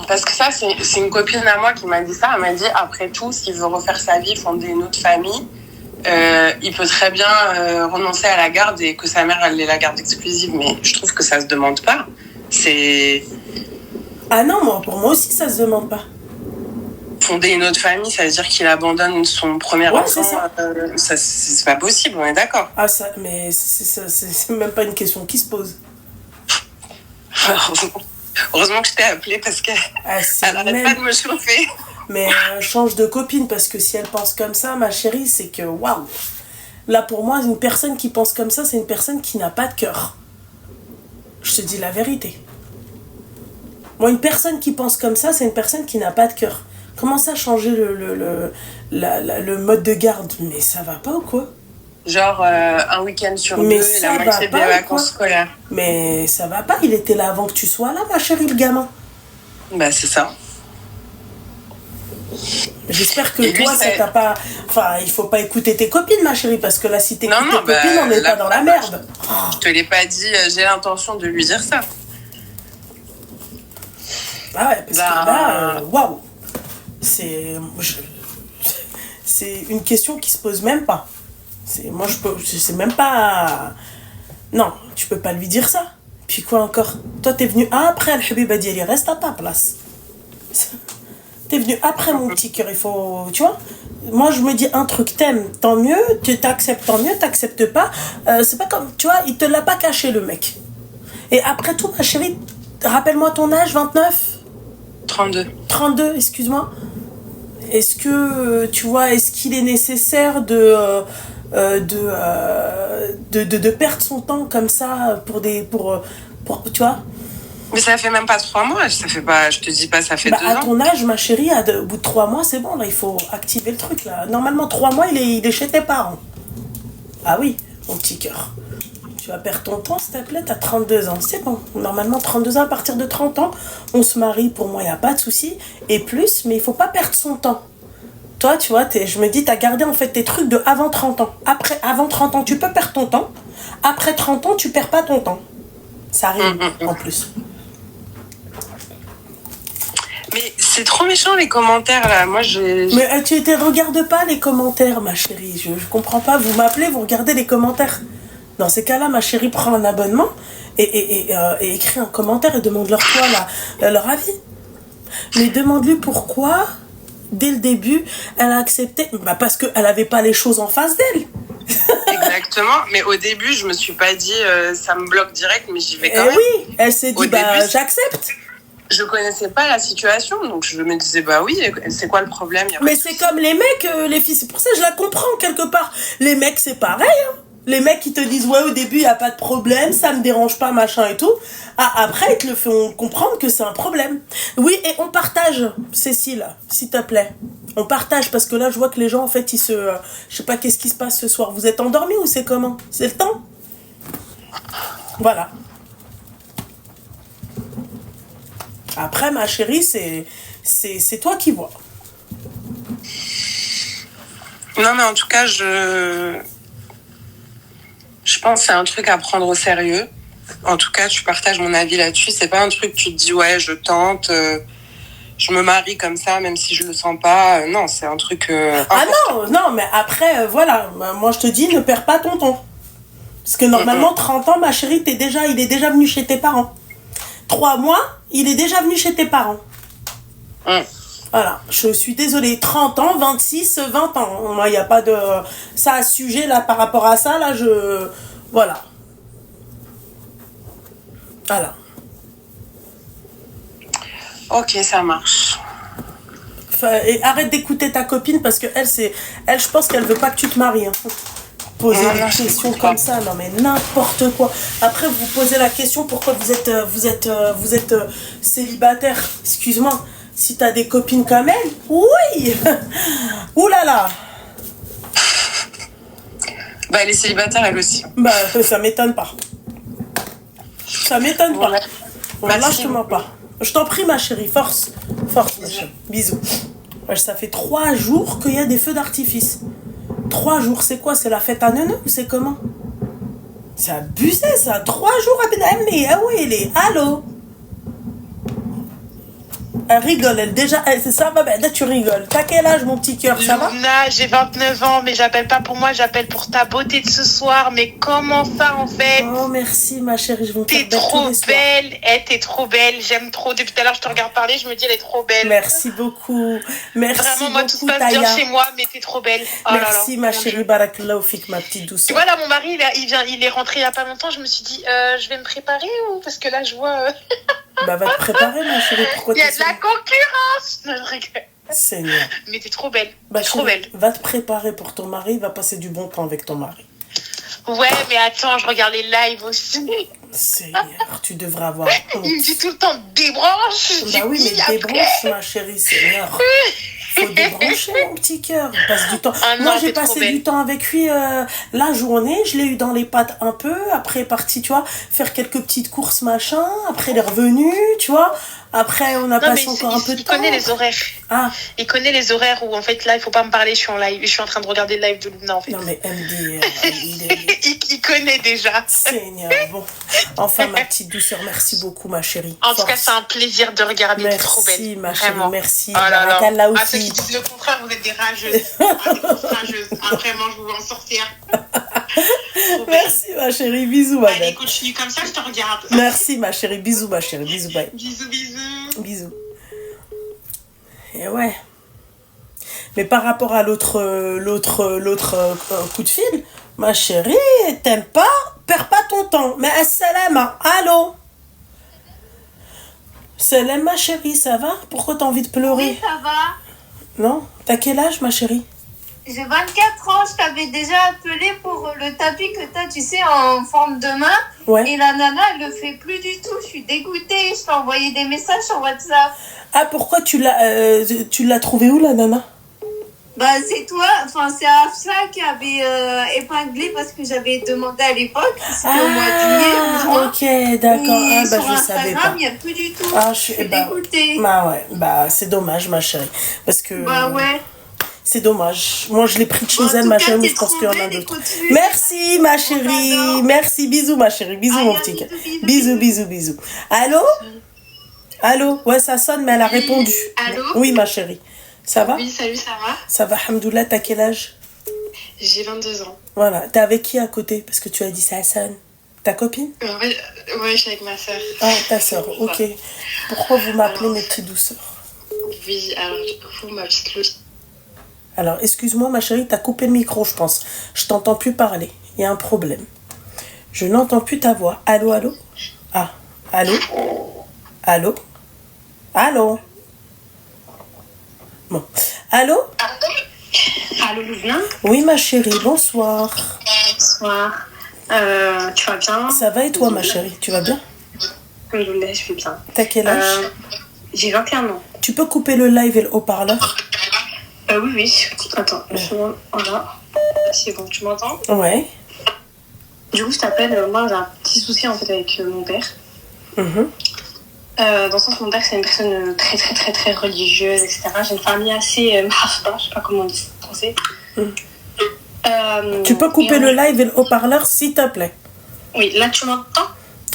Parce que ça, c'est une copine à moi qui m'a dit ça. Elle m'a dit, après tout, s'il veut refaire sa vie, fonder une autre famille, il peut très bien renoncer à la garde et que sa mère, elle ait la garde exclusive. Mais je trouve que ça se demande pas. Ah non, pour moi aussi, ça se demande pas. Fonder une autre famille, ça veut dire qu'il abandonne son premier enfant. C'est pas possible, on est d'accord. Ah ça, mais c'est même pas une question qui se pose. Heureusement que je t'ai appelé parce qu'elle n'arrête pas de me chauffer. Mais change de copine parce que si elle pense comme ça, ma chérie, c'est que waouh. Là pour moi, une personne qui pense comme ça, c'est une personne qui n'a pas de cœur. Je te dis la vérité. Moi, une personne qui pense comme ça, c'est une personne qui n'a pas de cœur. Comment ça changer le mode de garde? Mais ça va pas ou quoi? Genre un week-end sur Mais deux et ça la va moitié des pas, vacances quoi. scolaires. Mais ça va pas, il était là avant que tu sois là, ma chérie, le gamin. Bah, c'est ça. J'espère que Et lui, toi, ça c'est- t'a pas... Enfin, il faut pas écouter tes copines, ma chérie, parce que là, si t'écoutes Non, non, tes copines, on n'est là, pas dans la merde. Je te l'ai pas dit, j'ai l'intention de lui dire ça. Ah ouais, parce que là, waouh. C'est... C'est une question qui se pose même pas. Moi, je sais même pas... Non, tu peux pas lui dire ça. Puis quoi encore? Toi, t'es venu après, le Habiba Diali, reste à ta place. T'es venu après, mon petit cœur, il faut... Tu vois? Moi, je me dis un truc, t'aimes, tant mieux, tu t'acceptes, tant mieux, t'acceptes pas. C'est pas comme... Tu vois, il te l'a pas caché, le mec. Et après tout, ma chérie, rappelle-moi ton âge, 29? 32. 32, excuse-moi. Est-ce que, tu vois, est-ce qu'il est nécessaire de perdre son temps comme ça pour tu vois? Mais ça fait même pas 3 mois, ça fait pas, je te dis pas, ça fait Bah, 2 à ans. ton âge, ma chérie, au bout de 3 mois, c'est bon, là, il faut activer le truc, là. Normalement, 3 mois, il est chez tes parents. Ah oui, mon petit cœur. Tu vas perdre ton temps, s'il te plaît, t'as 32 ans. C'est bon. Normalement, 32 ans, à partir de 30 ans, on se marie, pour moi, il n'y a pas de souci. Et plus, mais il faut pas perdre son temps. Toi, tu vois, je me dis, t'as gardé, en fait, tes trucs de avant 30 ans. Avant 30 ans, tu peux perdre ton temps. Après 30 ans, tu perds pas ton temps. Ça arrive, en plus. Mais c'est trop méchant les commentaires là. Moi Mais regarde pas les commentaires, ma chérie. Je comprends pas. Vous m'appelez, vous regardez les commentaires. Dans ces cas-là, ma chérie prend un abonnement et écrit un commentaire et demande-leur quoi, leur avis. Mais demande-lui pourquoi, dès le début, elle a accepté. Bah parce qu'elle avait pas les choses en face d'elle. Exactement. Mais au début, je me suis pas dit ça me bloque direct, mais j'y vais quand même. Oui, elle s'est dit Au début, j'accepte. Je connaissais pas la situation, donc je me disais bah oui, c'est quoi le problème? Mais c'est comme les mecs, les filles, c'est pour ça que je la comprends quelque part. Les mecs, c'est pareil, hein. Les mecs qui te disent ouais, au début, y a pas de problème, ça me dérange pas, machin et tout. Ah, après, ils te le font comprendre que c'est un problème. Oui, et on partage, Cécile, s'il te plaît. On partage, parce que là, je vois que les gens, en fait, je sais pas qu'est-ce qui se passe ce soir. Vous êtes endormis ou c'est comment? C'est le temps? Voilà. Après, ma chérie, c'est toi qui vois. Non, mais en tout cas, je pense que c'est un truc à prendre au sérieux. En tout cas, tu partages mon avis là-dessus. C'est pas un truc que tu te dis, ouais, je tente, je me marie comme ça, même si je le sens pas. Non, c'est un truc... Ah non, mais après, voilà. Moi, je te dis, ne perds pas ton temps. Parce que normalement, 30 ans, ma chérie, il est déjà venu chez tes parents. 3 mois, il est déjà venu chez tes parents. Voilà, je suis désolée. 30 ans, 26, 20 ans. Moi, il n'y a pas de... Ça à sujet, là, par rapport à ça, là, Voilà. Voilà. Ok, ça marche. Et arrête d'écouter ta copine, parce que elle, je pense qu'elle veut pas que tu te maries. Hein. Poser des questions comme ça, non mais n'importe quoi. Après, vous posez la question pourquoi vous êtes célibataire. Excuse-moi, si t'as des copines comme elle, oui. Ouh là là. Bah, elle est célibataire, elle aussi. Bah, ça m'étonne pas. Ça m'étonne pas. Voilà, je te mens pas. Je t'en prie, ma chérie, force. Force, ma chérie. Bisous. Ouais, ça fait 3 jours qu'il y a des feux d'artifice. 3 jours, c'est quoi? C'est la fête à Neuneu ou c'est comment? C'est abusé ça, 3 jours à peine. Mais ah oui, elle est. Allô? Elle rigole, c'est ça, bah, là tu rigoles. T'as quel âge, mon petit cœur, ça va? Luna, j'ai 29 ans, mais j'appelle pas pour moi, j'appelle pour ta beauté de ce soir. Mais comment ça, en fait? Oh, merci, ma chérie, je vais me faire T'es trop belle, t'es trop belle, j'aime trop. Depuis tout à l'heure, je te regarde parler, je me dis, elle est trop belle. Merci beaucoup. Merci vraiment, moi, beaucoup, tout se passe bien Taya. chez moi, mais t'es trop belle. Oh merci, là là, ma chérie, barakallahu fik, ma petite douce. Tu vois, là, mon mari, il est rentré il y a pas longtemps, je me suis dit, je vais me préparer ou parce que là, je vois... Bah, va te préparer, ma chérie, pourquoi il y a de la concurrence. Non, je rigole. Seigneur. Mais t'es trop belle. Bah, trop belle. Va te préparer pour ton mari, va passer du bon temps avec ton mari. Ouais, mais attends, je regarde les lives aussi. Seigneur, tu devrais avoir honte. Il me dit tout le temps débranche. Bah oui, mais débranche, ma chérie, Seigneur. faut débrancher, mon petit cœur. Passe du temps. Ah non, Moi, j'ai t'es trop passé belle. du temps avec lui la journée. Je l'ai eu dans les pattes un peu. Après, parti, tu vois, faire quelques petites courses, machin. Après, il est revenu, tu vois. Après, on a Non, mais passé encore un peu de il temps. connaît les horaires. Ah, Il connaît les horaires où, en fait, là, il faut pas me parler, je suis en live. Je suis en train de regarder le live de Luna, en fait. non, mais MD, il est... Il connaît déjà. Seigneur, bon. Enfin, ma petite douceur, merci beaucoup, ma chérie. En tout cas, Force. c'est un plaisir de regarder. T'es trop belle. Merci, ma chérie, Vraiment. merci. Oh là là. Barakallah À ceux aussi. qui disent le contraire, vous êtes des rageuses. Ah, des grosses rageuses. Ah, vraiment, je vous veux en sortir. Trop belle. Merci, ma chérie. Bisous, ma Allez, belle. continue comme ça, je te regarde. Merci, ma chérie. Bisous, ma chérie. Bisous, bye. Bisous, bisous. Bisous. Et ouais. Mais par rapport à l'autre coup de fil, ma chérie, t'aimes pas, perds pas ton temps. Mais assalama, allô? Salam, ma chérie, ça va? Pourquoi t'as envie de pleurer? Oui, ça va. Non? T'as quel âge, ma chérie? J'ai 24 ans, je t'avais déjà appelé pour le tapis que t'as, tu sais, en forme de main. Ouais. Et la nana, elle le fait plus du tout. Je suis dégoûtée. Je t'ai envoyé des messages sur WhatsApp. Ah, pourquoi tu l'as trouvé où, la nana? Bah, c'est toi, enfin, c'est Afsa qui avait épinglé parce que j'avais demandé à l'époque. C'était au mois de juillet ou juin. Ok, d'accord. Et Ah, bah, sur je savais Instagram, pas. il n'y a plus du tout. Ah, je suis bah, dégoûtée. bah ouais, bah c'est dommage, ma chérie. Parce que Bah ouais. c'est dommage. Moi, je l'ai pris de chez Bon, en elle, tout ma cas, chérie, mais t'es je pense trop qu'il y en a belle et d'autres. continue. Merci, ma On chérie. t'adore. Merci, bisous, ma chérie. Bisous, mon petit cœur. Bisous, bisous, bisous. Allô? Allô? Ouais, ça sonne, mais elle a répondu. Allô? Oui, ma chérie. Ça va? Oui, salut, ça va? Ça va, hamdoullah, t'as quel âge? J'ai 22 ans. Voilà. T'es avec qui à côté? Parce que tu as dit ça sonne. Ta copine? Ouais, je suis avec ma soeur. Ah, ta soeur, ok. Pourquoi vous m'appelez Alors, mes petites douceurs? Oui, alors du coup, ma petite Louise. Alors, excuse-moi, ma chérie, t'as coupé le micro, je pense. Je t'entends plus parler. Il y a un problème. Je n'entends plus ta voix. Allô, allô? Ah, allô? Allô? Allô? Bon. Allô? Allô Louvna, Oui, ma chérie, bonsoir. bonsoir. Tu vas bien? Ça va et toi, ma chérie? Tu vas bien? Alhamdoulilah, je vais bien. T'as quel âge? J'ai 21 ans. Tu peux couper le live et le haut-parleur? Oui, oui. Attends, voilà. C'est bon, tu m'entends? Ouais. Du coup, je t'appelle. Moi, j'ai un petit souci en fait avec mon père. Mhm. Dans le sens, mon père, c'est une personne très, très, très, très religieuse, etc. J'ai une famille assez mahafba, je sais pas comment on dit en français. Tu peux couper le live et le haut-parleur, s'il te plaît? Oui, là, tu m'entends?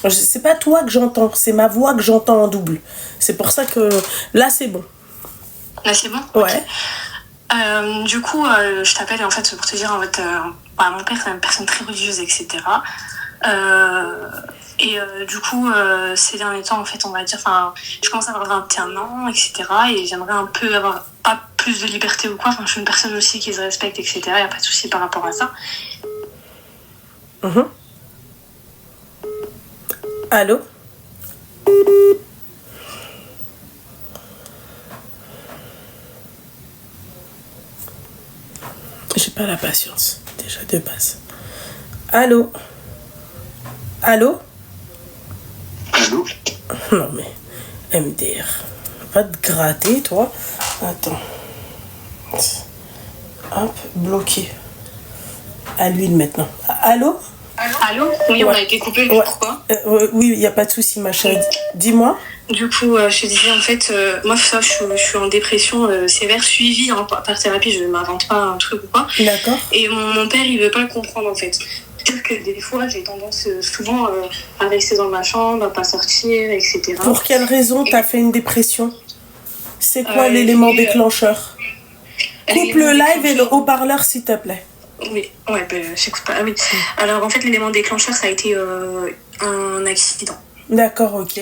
C'est pas toi que j'entends, c'est ma voix que j'entends en double. C'est pour ça que là, c'est bon. Là, c'est bon? Ouais. Du coup, je t'appelle en fait pour te dire en fait, mon père c'est une personne très religieuse, etc. Du coup, ces derniers temps, en fait, on va dire, je commence à avoir 21 ans, etc. Et j'aimerais un peu avoir pas plus de liberté ou quoi. Enfin, je suis une personne aussi qui se respecte, etc. Il n'y a pas de souci par rapport à ça. Mhm. Allô? J'ai pas la patience, déjà de base. Allô? Allô? Allô? Non mais, MDR. Va te gratter, toi. Attends. Hop, bloqué. À l'huile maintenant. Allô? Allô? Oui, on Ouais. a été coupé, Ouais. pourquoi? Oui, il n'y a pas de souci, ma chérie. Dis-moi. Du coup, je te disais, en fait, moi, ça, je suis en dépression sévère, suivie par thérapie, je ne m'invente pas un truc ou quoi. D'accord. Et mon père, il veut pas le comprendre, en fait. C'est-à-dire que des fois, j'ai tendance souvent à rester dans ma chambre, à pas sortir, etc. Pour quelle raison t'as fait une dépression? C'est quoi Euh, l'élément j'ai- déclencheur? Coupe le live et le haut-parleur, s'il te plaît. Oui, ouais, j'écoute pas. Ah oui. Alors, en fait, l'élément déclencheur, ça a été un accident. D'accord, ok.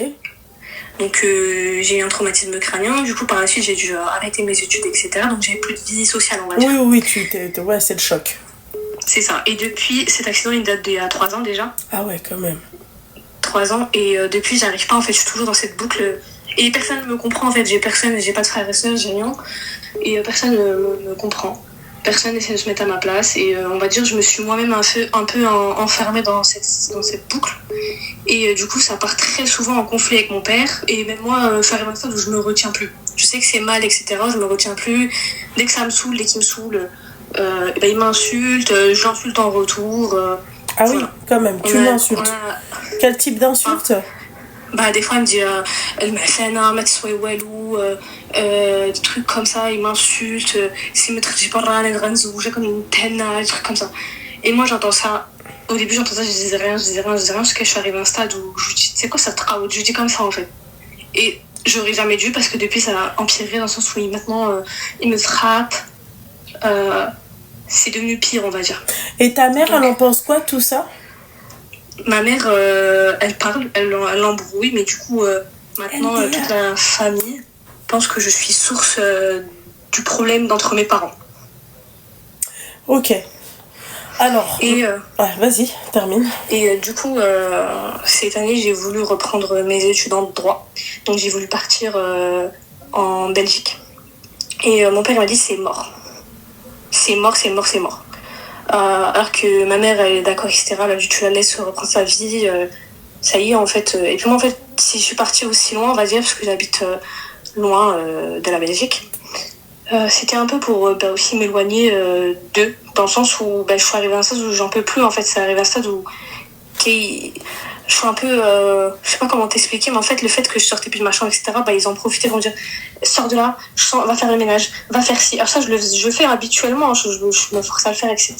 Donc, j'ai eu un traumatisme crânien. Du coup, par la suite, j'ai dû arrêter mes études, etc. Donc, j'avais plus de vie sociale, on va dire. Oui, ouais, c'est le choc. C'est ça. Et depuis, cet accident, il date d'il y a 3 ans déjà. Ah ouais, quand même. 3 ans. Et depuis, j'arrive pas. En fait, je suis toujours dans cette boucle. Et personne ne me comprend, en fait. J'ai pas de frères et sœurs, j'ai rien. Et personne ne me comprend. personne n'essaie de se mettre à ma place. Et on va dire, je me suis moi-même un peu enfermée dans cette boucle. Et du coup, ça part très souvent en conflit avec mon père. Et même moi, je suis arrivée à un stade où je me retiens plus. Je sais que c'est mal, etc. Je me retiens plus. Dès que ça me saoule, dès qu'il me saoule, il m'insulte, je l'insulte en retour. Ah oui, quand même, tu l'insultes. Quel type d'insulte? Des fois, il me dit elle m'a fait un walou, des trucs comme ça, il m'insulte. C'est me traiter par la j'ai comme une tenna, des trucs comme ça. Et moi, j'entends ça. Au début, j'entends ça, je disais rien, jusqu'à ce que je suis arrivée à un stade où je lui dis, c'est quoi ça te raoute? Je lui dis comme ça, en fait. Et j'aurais jamais dû, parce que depuis, ça a empiré dans le sens où maintenant, il me frappe. C'est devenu pire, on va dire. Et ta mère, elle en pense quoi, tout ça? Ma mère, elle parle, elle embrouille, mais du coup, maintenant, toute la famille pense que je suis source du problème d'entre mes parents. Ok. Alors, vas-y, termine. Et du coup, cette année, j'ai voulu reprendre mes études en droit. Donc, j'ai voulu partir en Belgique. Et mon père m'a dit, c'est mort. C'est mort. Alors que ma mère, elle est d'accord, etc. Elle a dit, tu la laisses reprendre sa vie. Ça y est, en fait. Et puis moi, en fait, si je suis partie aussi loin, on va dire, parce que j'habite loin de la Belgique, c'était un peu pour aussi m'éloigner d'eux, dans le sens où je suis arrivée à un stade où j'en peux plus, en fait. C'est arrivé à un stade où je suis un peu... je sais pas comment t'expliquer, mais en fait, le fait que je sortais plus de ma chambre, etc., ils en profitaient pour me dire, sors de là, va faire le ménage, va faire ci. Alors ça, je le fais habituellement, je me force à le faire, etc.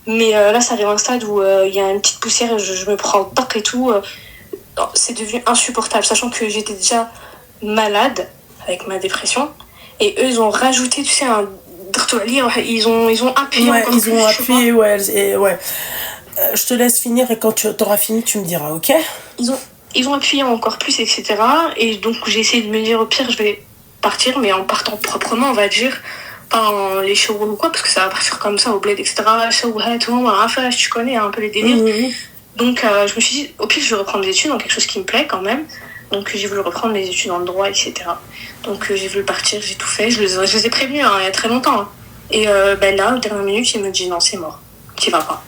Mais là, ça arrive à un stade où il y a une petite poussière, je me prends le tac et tout. C'est devenu insupportable, sachant que j'étais déjà malade avec ma dépression. Et eux, ils ont rajouté, tu sais, un... Ils ont appuyé encore plus. Ils ont appuyé, ouais. Je te laisse finir et quand tu auras fini, tu me diras, ok? Ils ont appuyé encore plus, etc. Et donc, j'ai essayé de me dire, au pire, je vais partir, mais en partant proprement, on va dire, pas en les showrooms ou quoi, parce que ça va partir comme ça au bled, etc. Tout le monde a affaire, tu connais un peu les délires. Mmh. Donc, je me suis dit, au pire, je vais reprendre mes études dans quelque chose qui me plaît quand même. Donc, j'ai voulu reprendre mes études en droit, etc. Donc, j'ai voulu partir, j'ai tout fait. Je les ai prévenus il y a très longtemps. Et là, aux dernières minutes, il me dit, non, c'est mort. Tu vas pas.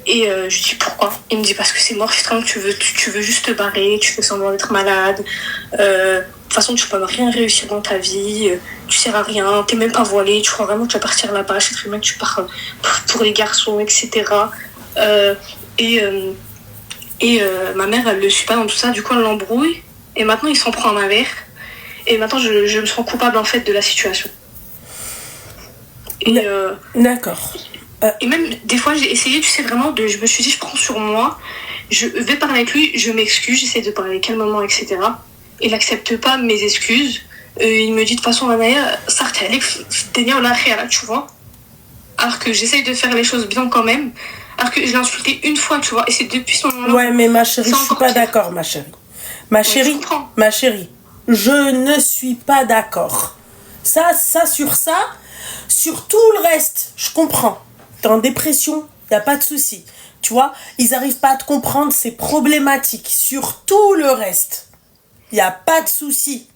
Et je lui dis pourquoi. Il me dit parce que c'est mort, je que tu veux juste te barrer, tu fais semblant d'être malade. De toute façon, tu peux rien réussir dans ta vie, tu sers à rien, t'es même pas voilé, tu crois vraiment que tu vas partir là-bas, je sais très bien que tu pars pour les garçons, etc. Ma mère, elle le suit pas dans tout ça, du coup elle l'embrouille, et maintenant il s'en prend à ma mère, et maintenant je me sens coupable en fait de la situation. Et, D'accord. Et même des fois j'ai essayé, tu sais, vraiment je me suis dit je prends sur moi, je vais parler avec lui, je m'excuse, j'essaie de parler calmement, etc. Il n'accepte pas mes excuses. Il me dit de toute façon Anaya, tu vois. Alors que j'essaye de faire les choses bien quand même. Alors que je l'ai insulté une fois, tu vois, et c'est depuis ce moment-là. Ouais, mais ma chérie, je suis pas d'accord, ma chérie. Ma chérie, je ne suis pas d'accord. Ça, sur tout le reste, je comprends. T'es en dépression, y a pas de souci. Tu vois, ils arrivent pas à te comprendre, c'est problématique. Sur tout le reste, y a pas de souci,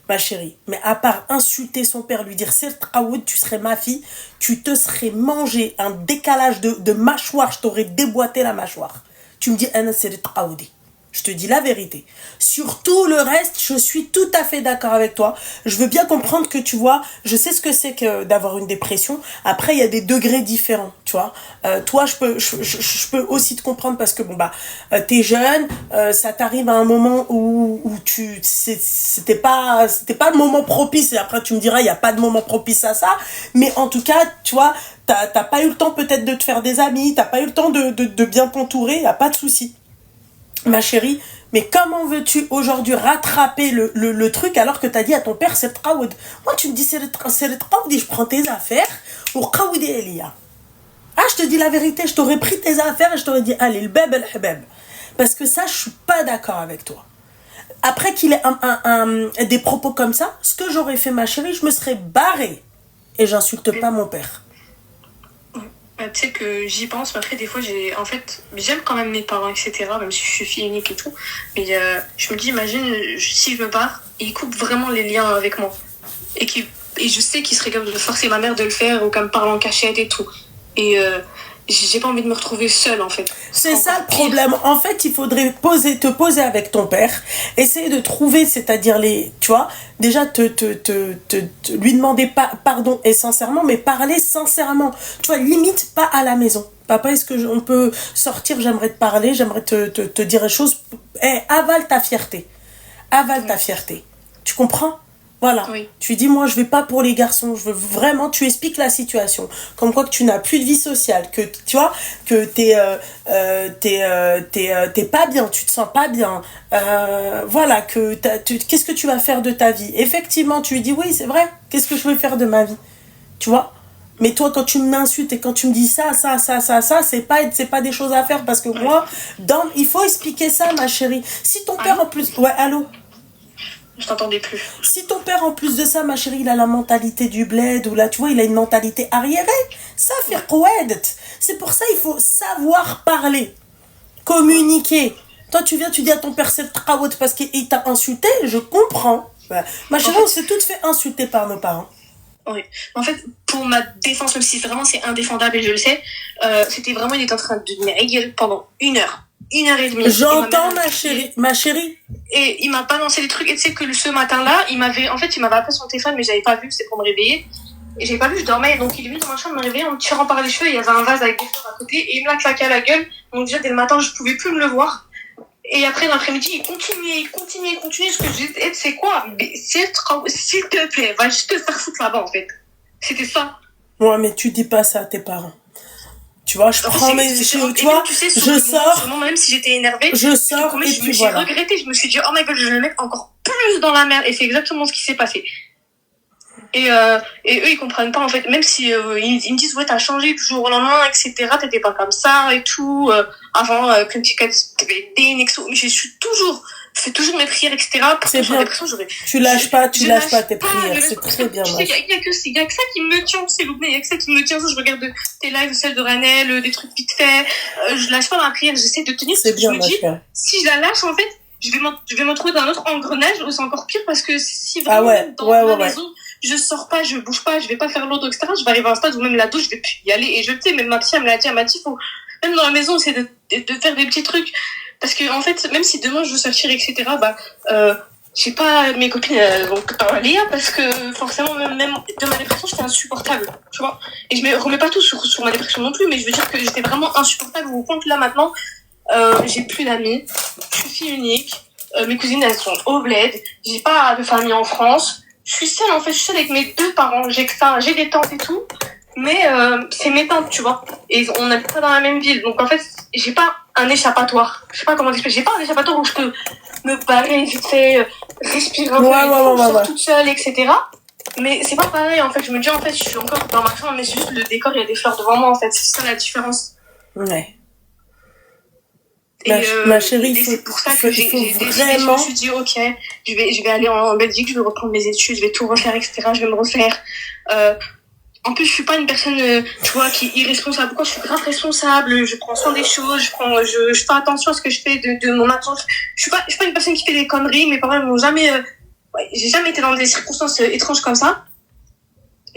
ma chérie. Mais à part insulter son père, lui dire c'est Aoud, tu serais ma fille, tu te serais mangé un décalage de mâchoire, je t'aurais déboîté la mâchoire. Tu me dis Anna c'est Aoudi. Je te dis la vérité. Sur tout le reste, je suis tout à fait d'accord avec toi. Je veux bien comprendre que, tu vois, je sais ce que c'est que d'avoir une dépression. Après, il y a des degrés différents, tu vois. Toi, je peux aussi te comprendre parce que, t'es jeune, ça t'arrive à un moment où c'était pas le moment propice. Et après, tu me diras, il n'y a pas de moment propice à ça. Mais en tout cas, tu vois, t'as pas eu le temps peut-être de te faire des amis, t'as pas eu le temps de bien t'entourer, il n'y a pas de souci. Ma chérie, mais comment veux-tu aujourd'hui rattraper le truc alors que t'as dit à ton père c'est Traoud? Moi tu me dis c'est le Traoud et je prends tes affaires ou Traoud et Elia. Ah, je te dis la vérité, je t'aurais pris tes affaires et je t'aurais dit allez le beb el habeb. Parce que ça je suis pas d'accord avec toi. Après qu'il ait des propos comme ça, ce que j'aurais fait ma chérie, je me serais barrée et j'insulte pas mon père. Tu sais que j'y pense, mais après des fois j'aime quand même mes parents, etc. Même si je suis fille unique et tout, mais je me dis imagine si je me barre, ils coupent vraiment les liens avec moi. et je sais qu'il serait capable de forcer ma mère de le faire ou qu'elle me parle en cachette et tout. Et j'ai pas envie de me retrouver seule, en fait. C'est ça le problème. En fait, il faudrait te poser avec ton père, essayer de trouver, c'est-à-dire tu vois, déjà lui demander pardon et sincèrement, mais parler sincèrement. Tu vois, limite pas à la maison. Papa, est-ce que on peut sortir? J'aimerais te parler, j'aimerais te dire les choses. Avale ta fierté. Avale ta fierté. Tu comprends? Voilà. Oui. Tu dis, moi, je vais pas pour les garçons. Je veux vraiment, tu expliques la situation. Comme quoi que tu n'as plus de vie sociale. Que, tu vois, que t'es pas bien. Tu te sens pas bien. Voilà. Qu'est-ce que tu vas faire de ta vie? Effectivement, tu lui dis, oui, c'est vrai. Qu'est-ce que je vais faire de ma vie? Tu vois? Mais toi, quand tu m'insultes et quand tu me dis ça, c'est pas des choses à faire. Parce que moi, il faut expliquer ça, ma chérie. Si ton père, en plus, ouais, allô? Je t'entendais plus. Si ton père, en plus de ça, ma chérie, il a la mentalité du bled, ou là, tu vois, il a une mentalité arriérée, ça fait coued. C'est pour ça il faut savoir parler, communiquer. Toi, tu viens, tu dis à ton père, c'est trawot parce qu'il t'a insulté, je comprends. Voilà. Ma chérie, on s'est toutes fait insulter par nos parents. Oui. En fait, pour ma défense, même si vraiment c'est indéfendable et je le sais, c'était vraiment, il était en train de me gueule pendant 1h et demie. J'entends, ma chérie. Et il m'a balancé des trucs. Et tu sais que ce matin-là, il m'avait appelé sur son téléphone, mais j'avais pas vu, c'était pour me réveiller. Et j'avais pas vu, je dormais. Donc il est venu dans ma chambre me réveiller en me tirant par les cheveux. Il y avait un vase avec des fleurs à côté. Et il me l'a claqué à la gueule. Donc déjà, dès le matin, je pouvais plus me le voir. Et après, l'après-midi, il continuait. Ce que je disais, c'est quoi? Mais s'il te plaît, va juste te faire foutre là-bas, en fait. C'était ça. Ouais, mais tu dis pas ça à tes parents. Tu vois, je prends mes... Tu vois, je sors... Même si j'étais énervée, je sors et puis voilà. J'ai regretté, je me suis dit, oh my god, je vais me mettre encore plus dans la merde. Et c'est exactement ce qui s'est passé. Et eux, ils comprennent pas, en fait. Même si ils me disent, ouais, t'as changé du jour au lendemain, etc. T'étais pas comme ça et tout. Avant, quand tu avais des nexos. Mais je fais toujours mes prières, etc. C'est bien. Tu lâches pas tes prières. C'est très bien. Il y a que ça qui me tient, s'il vous plaît. Il y a que ça qui me tient. Je regarde tes lives, celles de Ranel, des trucs vite fait. Je lâche pas ma prière. J'essaie de tenir. C'est bien, je me dis, si je la lâche, en fait, je vais me retrouver dans un autre engrenage où c'est encore pire parce que si vraiment dans la maison, je sors pas, je bouge pas, je vais pas faire l'autre, etc. Je vais arriver à un stade où même la douche, je vais plus y aller. Et je sais, même ma psy, elle me l'a dit, faut, même dans la maison, c'est de faire des petits trucs. Parce que, en fait, même si demain je veux sortir, etc., j'ai pas mes copines, donc, dans Léa, parce que, forcément, même de ma dépression, j'étais insupportable, tu vois. Et je me remets pas tout sur ma dépression non plus, mais je veux dire que j'étais vraiment insupportable au point que là, maintenant, j'ai plus d'amis, je suis fille unique, mes cousines, elles sont au bled, j'ai pas de famille en France, je suis seule, en fait, je suis seule avec mes 2 parents, j'ai des tantes et tout, mais c'est mes tantes, tu vois, et on n'habite pas dans la même ville, donc en fait, j'ai pas un échappatoire, je sais pas comment t'expliquer, j'ai pas un échappatoire où je peux me barrer vite fait, respirer un peu, toute seule, etc. Mais c'est pas pareil, en fait, je me dis, en fait, je suis encore dans ma chambre, mais c'est juste le décor, il y a des fleurs devant moi, en fait, c'est ça la différence. Ouais. Et, ma chérie, c'est pour ça que j'ai décidé, je me suis dit, ok, je vais aller en Belgique, je vais reprendre mes études, je vais tout refaire, etc. Je vais me refaire. En plus, je suis pas une personne, tu vois, qui est irresponsable. Quoi, je suis grave responsable, je prends soin des choses, je fais attention à ce que je fais de mon action. Je suis pas une personne qui fait des conneries, mes parents m'ont jamais, j'ai jamais été dans des circonstances étranges comme ça.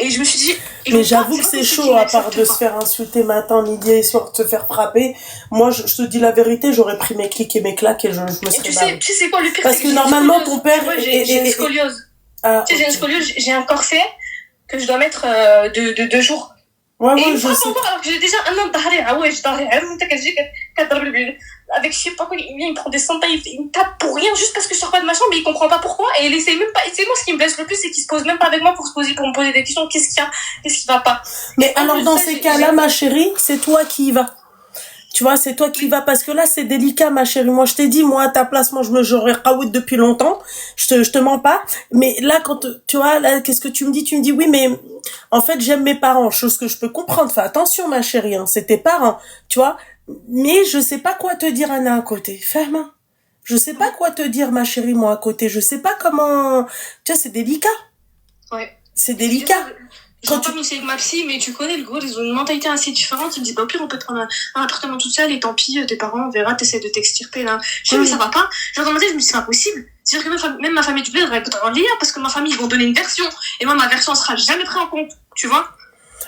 Et je me suis dit... Mais j'avoue que c'est chaud, à part de se faire insulter matin, midi et soir, de se faire frapper. Moi, je te dis la vérité, j'aurais pris mes clics et mes claques et je me serais barrée. Tu sais quoi, le pire, parce que normalement, ton père... J'ai une scoliose. Tu sais, j'ai une scoliose, j'ai un corset que je dois mettre de 2 jours. Ouais, et je sais. Alors que j'ai déjà un an de avec je sais pas quoi, il me prend des centailles, il me tape pour rien juste parce que je sors pas de ma chambre, mais il comprend pas pourquoi, et il essaie même pas, et c'est moi ce qui me blesse le plus, c'est qu'il se pose même pas avec moi pour me poser des questions, qu'est-ce qu'il y a, qu'est-ce qui va pas. Mais alors dans ces cas-là, ma chérie, c'est toi qui y vas. Tu vois, c'est toi qui y vas parce que là, c'est délicat, ma chérie. Moi, je t'ai dit, moi, à ta place, moi, j'aurais raout depuis longtemps. Je te mens pas. Mais là, quand, tu vois, là, qu'est-ce que tu me dis? Tu me dis, oui, mais, en fait, j'aime mes parents. Chose que je peux comprendre. Fais attention, ma chérie, hein. C'est tes parents. Tu vois. Mais je sais pas quoi te dire, Anna, à côté. Ferme. Je sais pas quoi te dire, ma chérie, moi, à côté. Je sais pas comment, tu vois, c'est délicat. Ouais. C'est délicat. Je rentre pas aussi avec ma psy, mais tu connais le gros, ils ont une mentalité assez différente. Ils me disent, bah, au pire, on peut te prendre un appartement tout seul et tant pis, tes parents, on verra, t'essaies de t'extirper, là. Je sais, mais ça va pas. Genre, dans ma tête, je me dis, c'est pas possible. C'est-à-dire que même ma famille du bled, elle va être en lien, parce que ma famille, ils vont donner une version. Et moi, ma version sera jamais prise en compte. Tu vois?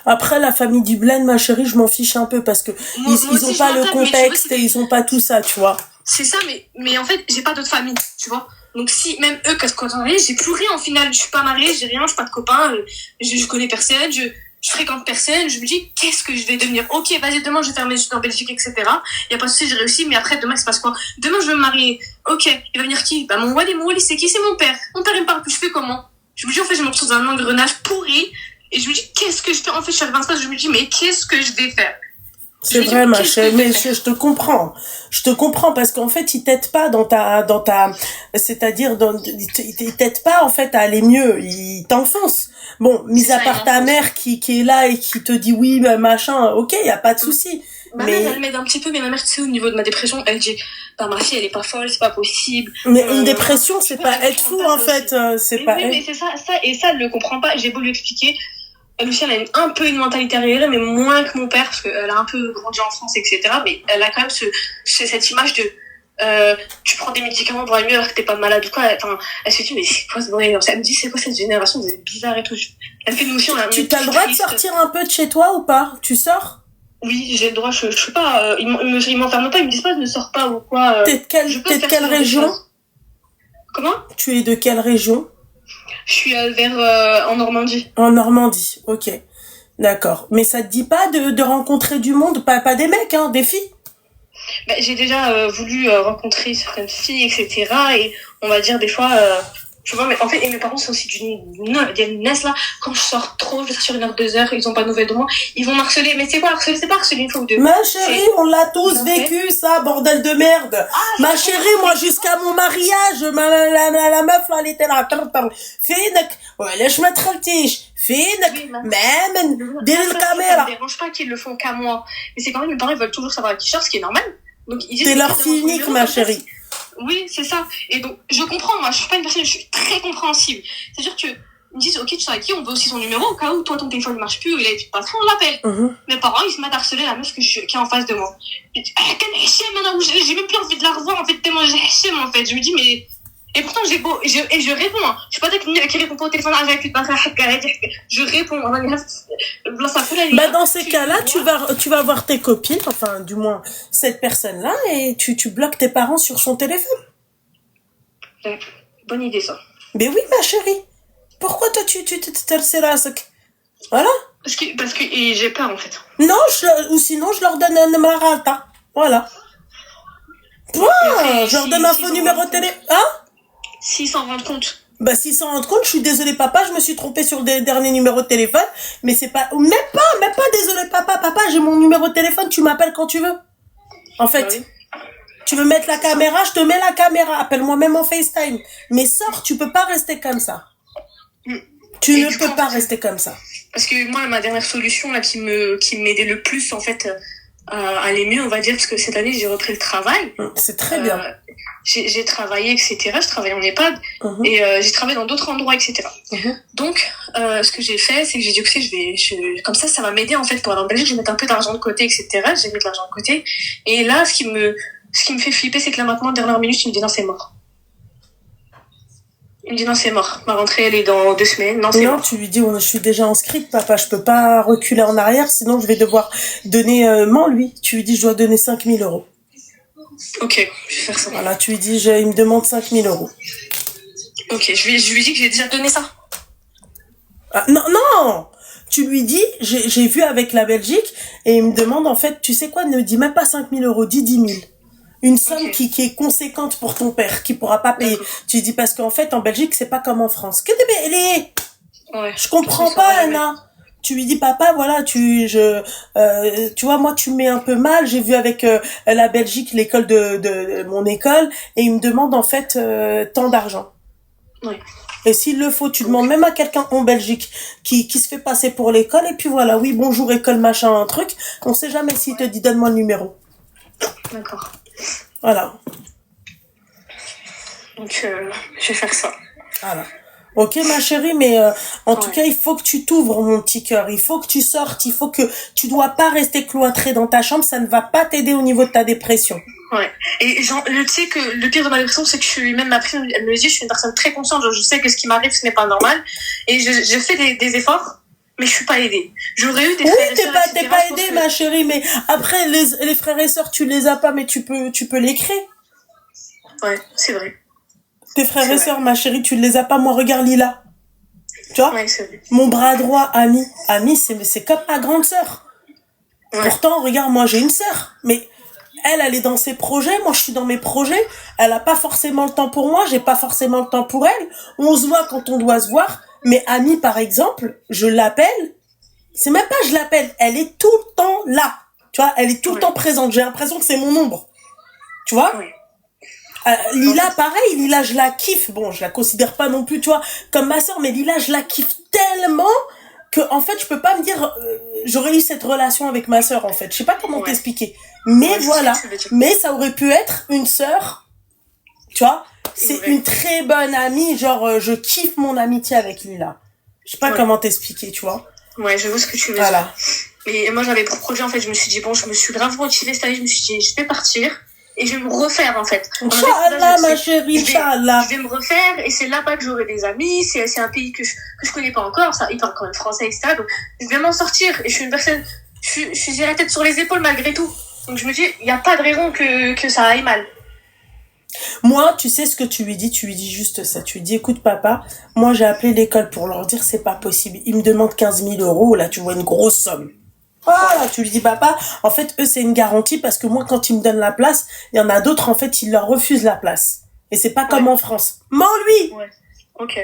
Après, la famille du bled, ma chérie, je m'en fiche un peu parce que ils ont pas le contexte et ils ont pas tout ça, tu vois. C'est ça, mais en fait, j'ai pas d'autre famille, tu vois. Donc si, même eux, quand on est, j'ai plus rien, au final. Je suis pas mariée, j'ai rien, je suis pas de copains, je connais personne, je fréquente personne. Je me dis, qu'est-ce que je vais devenir? Ok, vas-y, demain, je vais faire mes études en Belgique, etc. Y a pas de souci, j'ai réussi, mais après, demain, il se passe quoi? Demain, je vais me marier. Ok, il va venir qui? Bah, mon Wally, c'est qui? C'est mon père. Mon père, il me parle plus, je fais comment? Je me dis, en fait, je me retrouve dans un engrenage pourri, et je me dis, qu'est-ce que je fais? En fait, je suis arrivée à un stade, je me dis, mais qu'est-ce que je vais faire? C'est vrai, ma chérie, mais je te comprends. Je te comprends parce qu'en fait, ils t'aident pas c'est-à-dire, ils t'aident pas, en fait, à aller mieux. Ils t'enfoncent. Bon, mis à part ta mère qui est là et qui te dit oui, bah, machin, ok, y a pas de souci. Ma mère, elle m'aide un petit peu, mais ma mère, tu sais, au niveau de ma dépression, elle dit, bah, ma fille, elle est pas folle, c'est pas possible. Mais une dépression, c'est pas être fou, en fait, c'est pas oui, mais c'est ça, elle le comprend pas, j'ai beau lui expliquer. Elle aussi, elle a un peu une mentalité arriérée, mais moins que mon père, parce qu'elle a un peu grandi en France, etc. Mais elle a quand même cette image de, tu prends des médicaments pour aller mieux alors que t'es pas malade ou quoi. Enfin, elle se dit, mais c'est quoi ce bruit? Elle me dit, c'est quoi cette génération? Vous êtes bizarre et tout. Elle fait nous aussi, Tu t'as le droit de sortir un peu de chez toi ou pas? Tu sors? Oui, j'ai le droit, je sais pas, ils m'enferment pas, ils me disent pas, ne sors pas ou quoi. T'es de quelle région? Comment? Tu es de quelle région? Je suis en Normandie. En Normandie, ok. D'accord. Mais ça te dit pas de rencontrer du monde, pas des mecs, hein, des filles? Bah, j'ai déjà voulu rencontrer certaines filles, etc. Et on va dire des fois, tu vois, mais en fait, et mes parents sont aussi il y a une naisse là, quand je sors trop, je vais sortir 1 heure, 2 heures, ils ont pas de nouvelles de moi, ils vont m'harceler. Mais c'est quoi harceler? C'est pas harceler une fois ou deux. Ma chérie, on l'a tous vécu, ça, bordel de merde. Ma chérie, moi, jusqu'à mon mariage, la meuf, là, elle était là, finek, ouais, laisse-moi tranquille, finek, même, dès le caméra. Ça me dérange pas qu'ils le font qu'à moi. Mais c'est quand même, mes parents, ils veulent toujours savoir à qui je sors, ce qui est normal. Donc, ils disent, t'es leur fille unique, ma chérie. Oui, c'est ça. Et donc, je comprends, moi, je suis pas une personne, je suis très compréhensible. C'est-à-dire que, ils me disent, ok, tu sais à qui, on veut aussi son numéro, au cas où, toi, ton téléphone ne marche plus, il a été patron, on l'appelle. Mes parents, ils se mettent à harceler la meuf qui est en face de moi. Je dis, maintenant, j'ai même plus envie de la revoir, en fait, tellement j'ai en fait. Je me dis, mais, et pourtant, et je réponds, hein. Je suis pas qui répond pas au téléphone, je réponds. Bah, dans ces cas-là, tu vas voir tes copines, enfin, du moins, cette personne-là, et tu bloques tes parents sur son téléphone. Bonne idée, ça. Mais oui, ma chérie. Pourquoi toi, tu là, voilà. Parce que, et j'ai peur, en fait. Non, ou sinon, je leur donne un marata. Voilà. Je leur donne un faux numéro de téléphone. Hein? S'ils s'en rendent compte. Bah, s'ils s'en rendent compte, je suis désolée, papa, je me suis trompée sur le dernier numéro de téléphone. Mais c'est pas, même pas désolée, papa, j'ai mon numéro de téléphone, tu m'appelles quand tu veux. En fait. Oui. Tu veux mettre la caméra, je te mets la caméra. Appelle-moi même en FaceTime. Mais sors, tu peux pas rester comme ça. Tu ne peux pas rester comme ça. Parce que moi, ma dernière solution, là, qui m'aidait le plus, en fait, à aller mieux, on va dire, parce que cette année, j'ai repris le travail. C'est très bien. J'ai travaillé, etc. Je travaillais en EHPAD. Et j'ai travaillé dans d'autres endroits, etc. Donc, ce que j'ai fait, c'est que j'ai dit, écoutez, comme ça va m'aider, en fait, pour aller en Belgique, je vais mettre un peu d'argent de côté, etc. J'ai mis de l'argent de côté. Et là, ce qui me fait flipper, c'est que là, maintenant, dernière minute, il me dit, non, c'est mort. Il me dit, non, c'est mort. Ma rentrée, elle est dans 2 semaines. Non, c'est mort. Non, tu lui dis, je suis déjà inscrite, papa, je peux pas reculer en arrière, sinon je vais devoir donner, lui. Tu lui dis, je dois donner 5 000 €. Ok, je vais faire ça. Voilà, tu lui dis, il me demande 5 000 €. Ok, je lui dis que j'ai déjà donné ça. Ah, non! Tu lui dis, j'ai vu avec la Belgique, et il me demande, en fait, tu sais quoi, ne dis même pas 5 000 €, dis 10 000. Une somme qui est conséquente pour ton père, qui pourra pas payer. Tu dis, parce qu'en fait, en Belgique, c'est pas comme en France. Je comprends pas, Anna. Tu lui dis, papa, voilà, tu vois, moi, tu me mets un peu mal. J'ai vu avec la Belgique, l'école de mon école, et il me demande, en fait, tant d'argent. Ouais. Et s'il le faut, tu demandes même à quelqu'un en Belgique qui se fait passer pour l'école, et puis voilà, oui, bonjour, école, machin, un truc. On sait jamais s'il te dit, donne-moi le numéro. D'accord. Voilà. Donc, je vais faire ça. Voilà. Ok, ma chérie, mais en tout Ouais. cas, il faut que tu t'ouvres, mon petit cœur. Il faut que tu sortes. Il faut que tu dois pas rester cloîtré dans ta chambre. Ça ne va pas t'aider au niveau de ta dépression. Ouais. Et genre, tu sais que le pire de ma dépression, c'est que je suis, même ma prime, elle me le dit, je suis une personne très consciente. Genre, je sais que ce qui m'arrive, ce n'est pas normal. Et je fais des efforts, mais je suis pas aidée. J'aurais eu des Oui, frères et t'es sœurs, pas etc., je pense aidée, que- ma chérie, mais après, les frères et sœurs, tu les as pas, mais tu peux les créer. Ouais, c'est vrai. Tes frères C'est et vrai. sœurs, ma chérie, tu les as pas. Moi, regarde Lila. Tu vois? Ouais, c'est vrai. Mon bras droit, Ami. Ami, c'est comme ma grande sœur. Ouais. Pourtant, regarde, moi, j'ai une sœur. Mais elle est dans ses projets. Moi, je suis dans mes projets. Elle a pas forcément le temps pour moi. J'ai pas forcément le temps pour elle. On se voit quand on doit se voir. Mais Ami, par exemple, je l'appelle. C'est même pas je l'appelle. Elle est tout le temps là. Tu vois, elle est tout le Ouais. temps présente. J'ai l'impression que c'est mon ombre. Tu vois? Ouais. Lila, pareil, Lila, je la kiffe. Bon, je la considère pas non plus, tu vois, comme ma sœur, mais Lila, je la kiffe tellement que, en fait, je peux pas me dire, j'aurais eu cette relation avec ma sœur, en fait. Je sais pas comment Ouais. t'expliquer. Mais Ouais, je sais voilà. ce que tu veux dire. Mais ça aurait pu être une sœur, tu vois. C'est Ouais. une très bonne amie, genre, je kiffe mon amitié avec Lila. Je sais pas Ouais. comment t'expliquer, tu vois. Ouais, je vois ce que tu veux Voilà. dire. Mais moi, j'avais pour projet, en fait, je me suis dit, bon, je me suis grave motivée cette année, je me suis dit, je vais partir et je vais me refaire, en fait. Inch'Allah, ma chérie, Inch'Allah. Je vais me refaire et c'est là-bas que j'aurai des amis. C'est un pays que je connais pas encore. Ça, ils parlent quand même français, etc. Donc, je vais m'en sortir. Et je suis une personne, j'ai la tête sur les épaules malgré tout. Donc, je me dis, il n'y a pas de raison que ça aille mal. Moi, tu sais ce que tu lui dis juste ça. Tu lui dis, écoute papa, moi j'ai appelé l'école pour leur dire c'est pas possible. Ils me demandent 15 000 euros, là tu vois une grosse somme. Voilà, tu lui dis papa, en fait eux c'est une garantie parce que moi quand ils me donnent la place, il y en a d'autres en fait ils leur refusent la place. Et c'est pas comme en France. Mens lui. Ouais. Ok.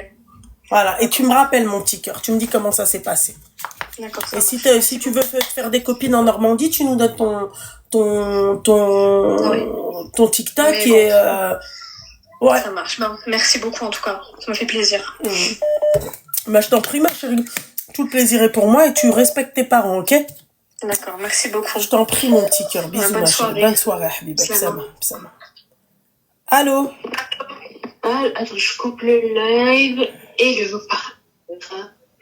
Voilà, et tu me rappelles mon petit cœur, tu me dis comment ça s'est passé. D'accord. Et si tu veux faire des copines en Normandie, tu nous donnes ton TikTok Mais et ouais. Ça marche. Bon, merci beaucoup en tout cas. Ça m'a fait plaisir. Bah, je t'en prie, ma chérie. Tout le plaisir est pour moi et tu respectes tes parents, ok? D'accord, merci beaucoup. Je t'en prie, mon petit cœur. Bisous, bonne ma chérie. soirée. Bonne soirée, Habiba. Salam. Psama. Allô? Ah, attends, je coupe le live et je vous parle.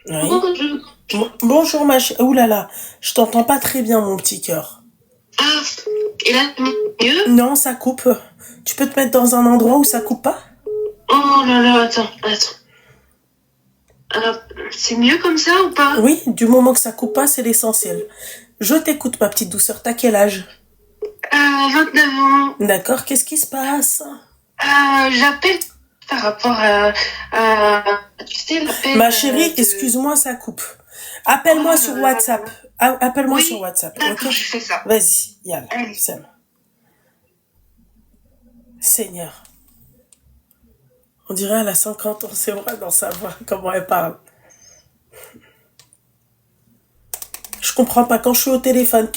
Oui. Bonjour. Bonjour, ma chérie. Ouh là là. Je t'entends pas très bien, mon petit cœur. Ah, et là, mieux? Non, ça coupe. Tu peux te mettre dans un endroit où ça coupe pas? Oh là là, attends. C'est mieux comme ça ou pas? Oui, du moment que ça coupe pas, c'est l'essentiel. Je t'écoute, ma petite douceur. T'as quel âge? 29 ans. D'accord, qu'est-ce qui se passe? J'appelle par rapport tu sais, l'appel. Ma chérie, excuse-moi, ça coupe. Appelle-moi Oh sur là là. WhatsApp. Appelle-moi Oui, sur WhatsApp. D'accord, Ok? je fais ça. Vas-y, yalla. Allez. Sam. Seigneur. On dirait elle a 50 ans, c'est vrai dans sa voix, comment elle parle. Je comprends pas, quand je suis au téléphone,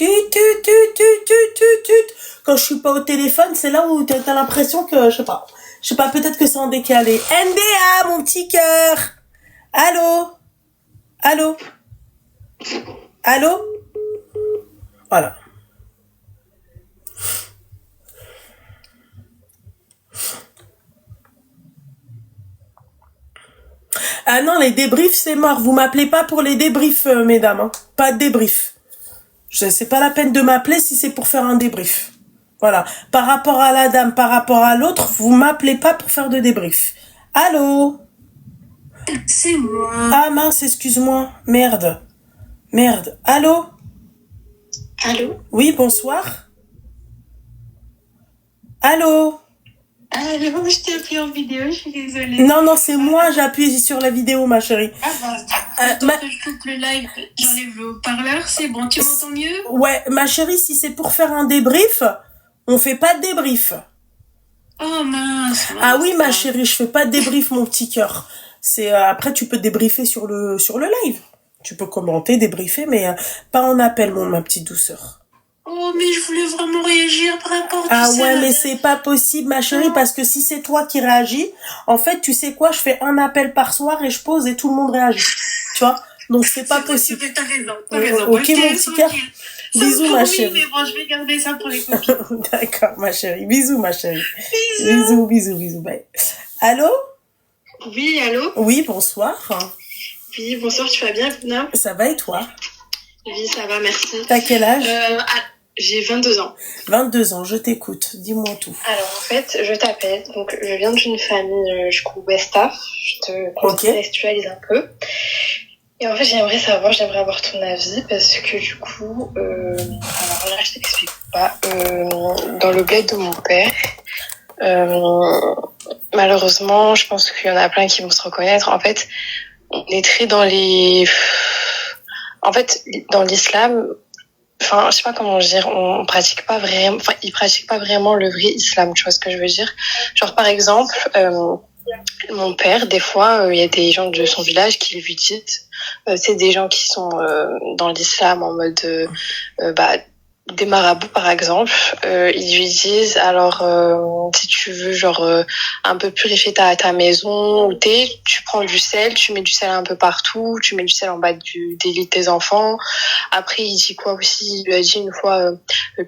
quand je suis pas au téléphone, c'est là où t'as l'impression que, je sais pas, peut-être que c'est en décalé. NDA, mon petit cœur. Allô? Allô? Allô? Voilà. Ah non, les débriefs, c'est mort. Vous m'appelez pas pour les débriefs, mesdames. Hein. Pas de débrief. C'est pas la peine de m'appeler si c'est pour faire un débrief. Voilà. Par rapport à la dame, par rapport à l'autre, vous m'appelez pas pour faire de débrief. Allô? C'est moi. Ah mince, excuse-moi. Merde. Allô? Allô? Oui, bonsoir. Allô? Allô, je t'ai appelé en vidéo, je suis désolée. Non, c'est moi, j'appuie sur la vidéo, ma chérie. Ah bah, attends que je coupe le live, j'enlève le haut-parleur, c'est bon, tu m'entends mieux? Ouais, ma chérie, si c'est pour faire un débrief, on fait pas de débrief. Oh mince. Ah oui, ma chérie, je fais pas de débrief, mon petit cœur. C'est après tu peux débriefer sur le live. Tu peux commenter, débriefer, mais pas en appel, ma petite douceur. Oh, mais je voulais vraiment réagir par rapport à Ah tout ouais, ça. mais c'est pas possible, ma chérie, parce que si c'est toi qui réagis, en fait, tu sais quoi, je fais un appel par soir et je pose et tout le monde réagit. Tu vois? Donc c'est pas possible. T'as raison, Ok, mon petit cœur. Bisous, ma chérie. Mais bon, je vais garder ça pour les copines. D'accord, ma chérie. Bisous, ma chérie. Bisous. Bye. Allô? Oui, allô? Oui, bonsoir. Oui, bonsoir, tu vas bien, Luna? Ça va et toi? Oui, ça va, merci. T'as quel âge? J'ai 22 ans. 22 ans, je t'écoute. Dis-moi tout. Alors, en fait, je t'appelle. Donc, je viens d'une famille, du coup, Westaf. Je te contextualise un peu. Et en fait, j'aimerais avoir ton avis parce que du coup, alors là, je t'explique pas. Dans le bled de mon père, malheureusement, je pense qu'il y en a plein qui vont se reconnaître. En fait, on est très dans dans l'islam, enfin, je sais pas comment dire, on pratique pas vraiment, enfin, ils pratiquent pas vraiment le vrai islam, tu vois ce que je veux dire? Genre, par exemple, mon père, des fois, il y a des gens de son village qui lui disent, c'est des gens qui sont dans l'islam en mode, des marabouts par exemple, ils lui disent alors si tu veux genre un peu purifier ta maison ou tu prends du sel, tu mets du sel un peu partout, tu mets du sel en bas des lits de tes enfants. Après il dit quoi aussi, il lui a dit une fois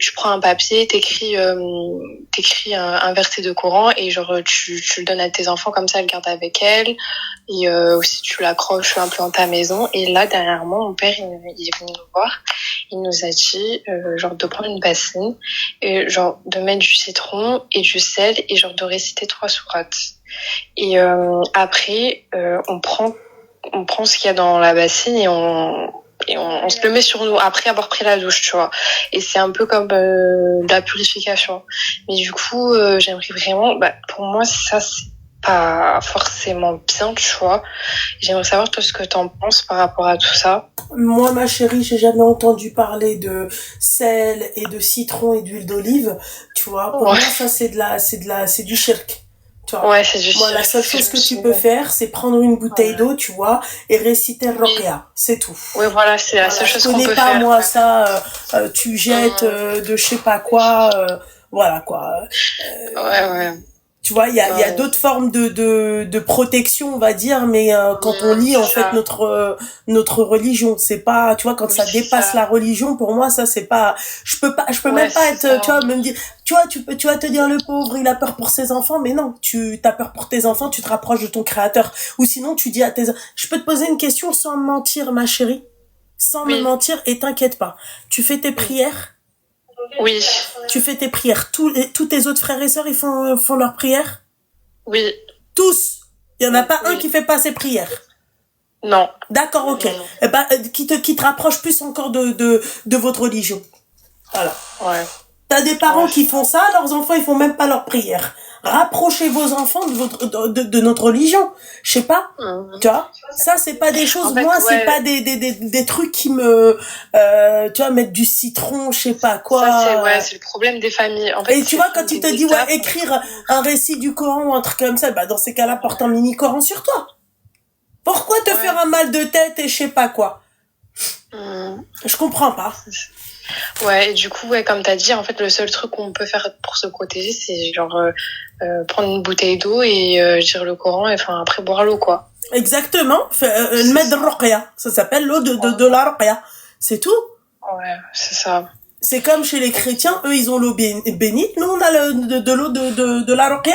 tu prends un papier, t'écris un verset de Coran et genre tu le donnes à tes enfants comme ça, elle garde avec elle. Et aussi tu l'accroches un peu dans ta maison. Et là dernièrement mon père il est venu nous voir, il nous a dit genre de prendre une bassine et genre de mettre du citron et du sel et genre de réciter 3 sourates. Et après on prend ce qu'il y a dans la bassine et on se le met sur nous après avoir pris la douche, tu vois. Et c'est un peu comme de la purification. Mais du coup j'aimerais vraiment, pour moi ça c'est pas forcément bien, tu vois. J'aimerais savoir toi ce que t'en penses par rapport à tout ça. Moi, ma chérie, j'ai jamais entendu parler de sel et de citron et d'huile d'olive. Tu vois, pour moi, ça, c'est du shirk. Tu vois. Ouais, c'est du moi, la seule chose que tu peux faire, c'est prendre une bouteille d'eau, tu vois, et réciter le Ruqya. C'est tout. Oui, voilà, c'est la seule chose qu'on peut faire. Je connais pas, moi, ça, tu jettes de je sais pas quoi, voilà, quoi. Ouais. Tu vois, il y a d'autres formes de protection, on va dire, mais quand on lit en fait notre religion, c'est pas, tu vois, quand ça dépasse la religion, pour moi ça c'est pas, je peux même pas être, tu vois, même dire, tu vas te dire le pauvre, il a peur pour ses enfants, mais non, tu as peur pour tes enfants, tu te rapproches de ton créateur, ou sinon tu dis à je peux te poser une question sans me mentir, ma chérie, sans me mentir, et t'inquiète pas, tu fais tes prières? Oui. Tu fais tes prières. Tous tes autres frères et sœurs, ils font leurs prières? Oui. Tous. Il y en a pas un qui fait pas ses prières? Non. D'accord, ok. Eh ben, qui te rapproche plus encore de votre religion. Voilà. Ouais. T'as des parents qui font ça, leurs enfants, ils font même pas leurs prières. Rapprochez vos enfants de notre religion. Je sais pas. Tu vois? Ça, c'est pas des choses, moi, c'est pas des trucs qui me, tu vois, mettre du citron, je sais pas quoi. Ça, c'est le problème des familles. En fait, et tu vois, quand il te dit, écrire un récit du Coran ou un truc comme ça, dans ces cas-là, porte un mini Coran sur toi. Pourquoi te faire un mal de tête et je sais pas quoi? Je comprends pas. Ouais, et du coup, comme t'as dit, en fait, le seul truc qu'on peut faire pour se protéger, c'est genre prendre une bouteille d'eau et dire le Coran et enfin après boire l'eau, quoi. Exactement. Le med Ruqya. Ça s'appelle l'eau de la Ruqya. C'est tout. Ouais, c'est ça. C'est comme chez les chrétiens, eux ils ont l'eau bénite, nous on a de l'eau de la Ruqya.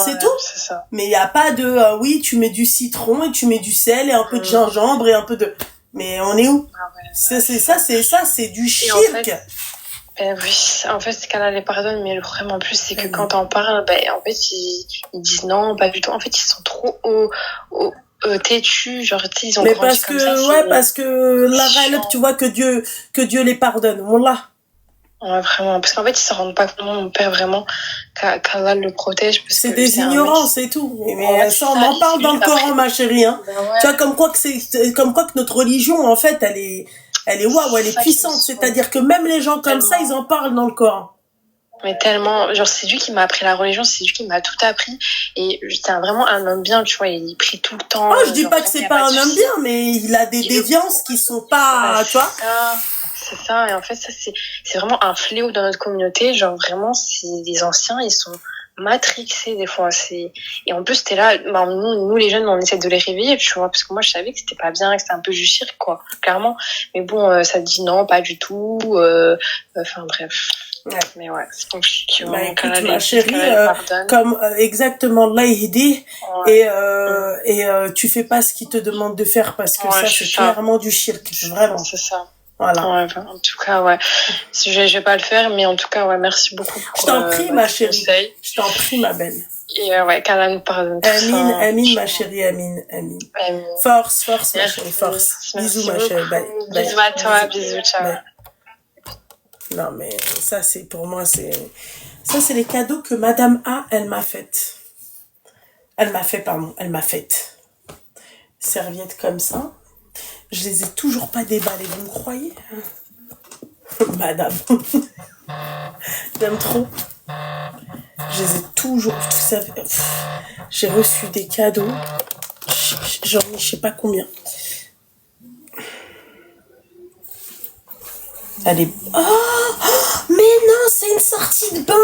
C'est tout. C'est ça. Mais il y a pas de oui, tu mets du citron et tu mets du sel et un peu de gingembre et un peu de. Mais on est où? C'est du shirk. Oui, en fait, c'est qu'Allah les pardonne, mais le problème en plus, c'est que quand t'en parles, en fait, ils disent non, pas du tout. En fait, ils sont trop têtus, genre, tu sais, ils ont mais grandi comme ça. parce que la galop, tu vois, que Dieu les pardonne. Wallah. Ouais, vraiment. Parce qu'en fait, ils s'en rendent pas compte, mon père, vraiment, qu'Allah le protège. C'est des ignorants, c'est tout. Mais ça, on en parle dans le Coran, ma chérie, hein. Tu vois, comme quoi que notre religion, en fait, elle est waouh, elle est puissante. C'est-à-dire que même les gens comme ça, ils en parlent dans le Coran. Mais tellement, genre, c'est lui qui m'a appris la religion, c'est lui qui m'a tout appris. Et c'est vraiment un homme bien, tu vois, il prie tout le temps. Je dis pas que c'est pas un homme bien, mais il a des déviances qui sont pas, tu vois. C'est ça, et en fait, ça, c'est vraiment un fléau dans notre communauté. Genre, vraiment, les anciens, ils sont matrixés, des fois. Et en plus, t'es là, nous, les jeunes, on essaie de les réveiller, tu vois, parce que moi, je savais que c'était pas bien, que c'était un peu du cirque, quoi, clairement. Mais bon, ça te dit non, pas du tout, enfin, bref. Ouais. Mais ouais, c'est compliqué. Bah Vraiment, écoute, qu'elle ma chérie, pardonne. comme exactement Allah yahdi, Ouais. et tu fais pas ce qu'il te demande de faire parce que Ouais, ça, c'est c'est ça. clairement du shirk, vraiment. C'est ça. Voilà. Ouais, bah, en tout cas, ouais. Je vais pas le faire, mais en tout cas, ouais, merci beaucoup Je pour t'en prie, ma tes chérie. conseils. Je t'en prie, ma belle. Et ouais, qu'Allah nous pardonne tout ça. Amine, hein, Amine, ma franchement. chérie, Amine, Amine. Amine. Force, force, ma Merci. chérie, force. Merci Bisous, ma chérie. Bye. beaucoup. Bye. Bisous à toi, Bisous. bisous, ciao. Bye. Non, mais ça, c'est pour moi, c'est. Ça, c'est les cadeaux que Madame A, elle m'a fait. Elle m'a fait. Serviettes comme ça. Je les ai toujours pas déballées, vous me croyez? Madame. J'aime trop. Je les ai toujours. Vous savez, j'ai reçu des cadeaux. J'en ai je sais pas combien. Allez. Oh, mais non, c'est une sortie de bain.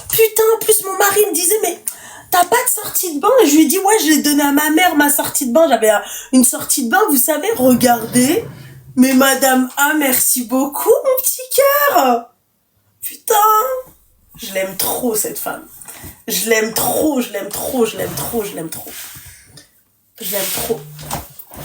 Putain, en plus mon mari me disait, mais t'as pas de sortie de bain? Et je lui ai dit, ouais, je l'ai donné à ma mère, ma sortie de bain. J'avais une sortie de bain, vous savez, regardez. Mais Madame A, merci beaucoup, mon petit cœur. Putain. Je l'aime trop, cette femme. Je l'aime trop. Je l'aime trop.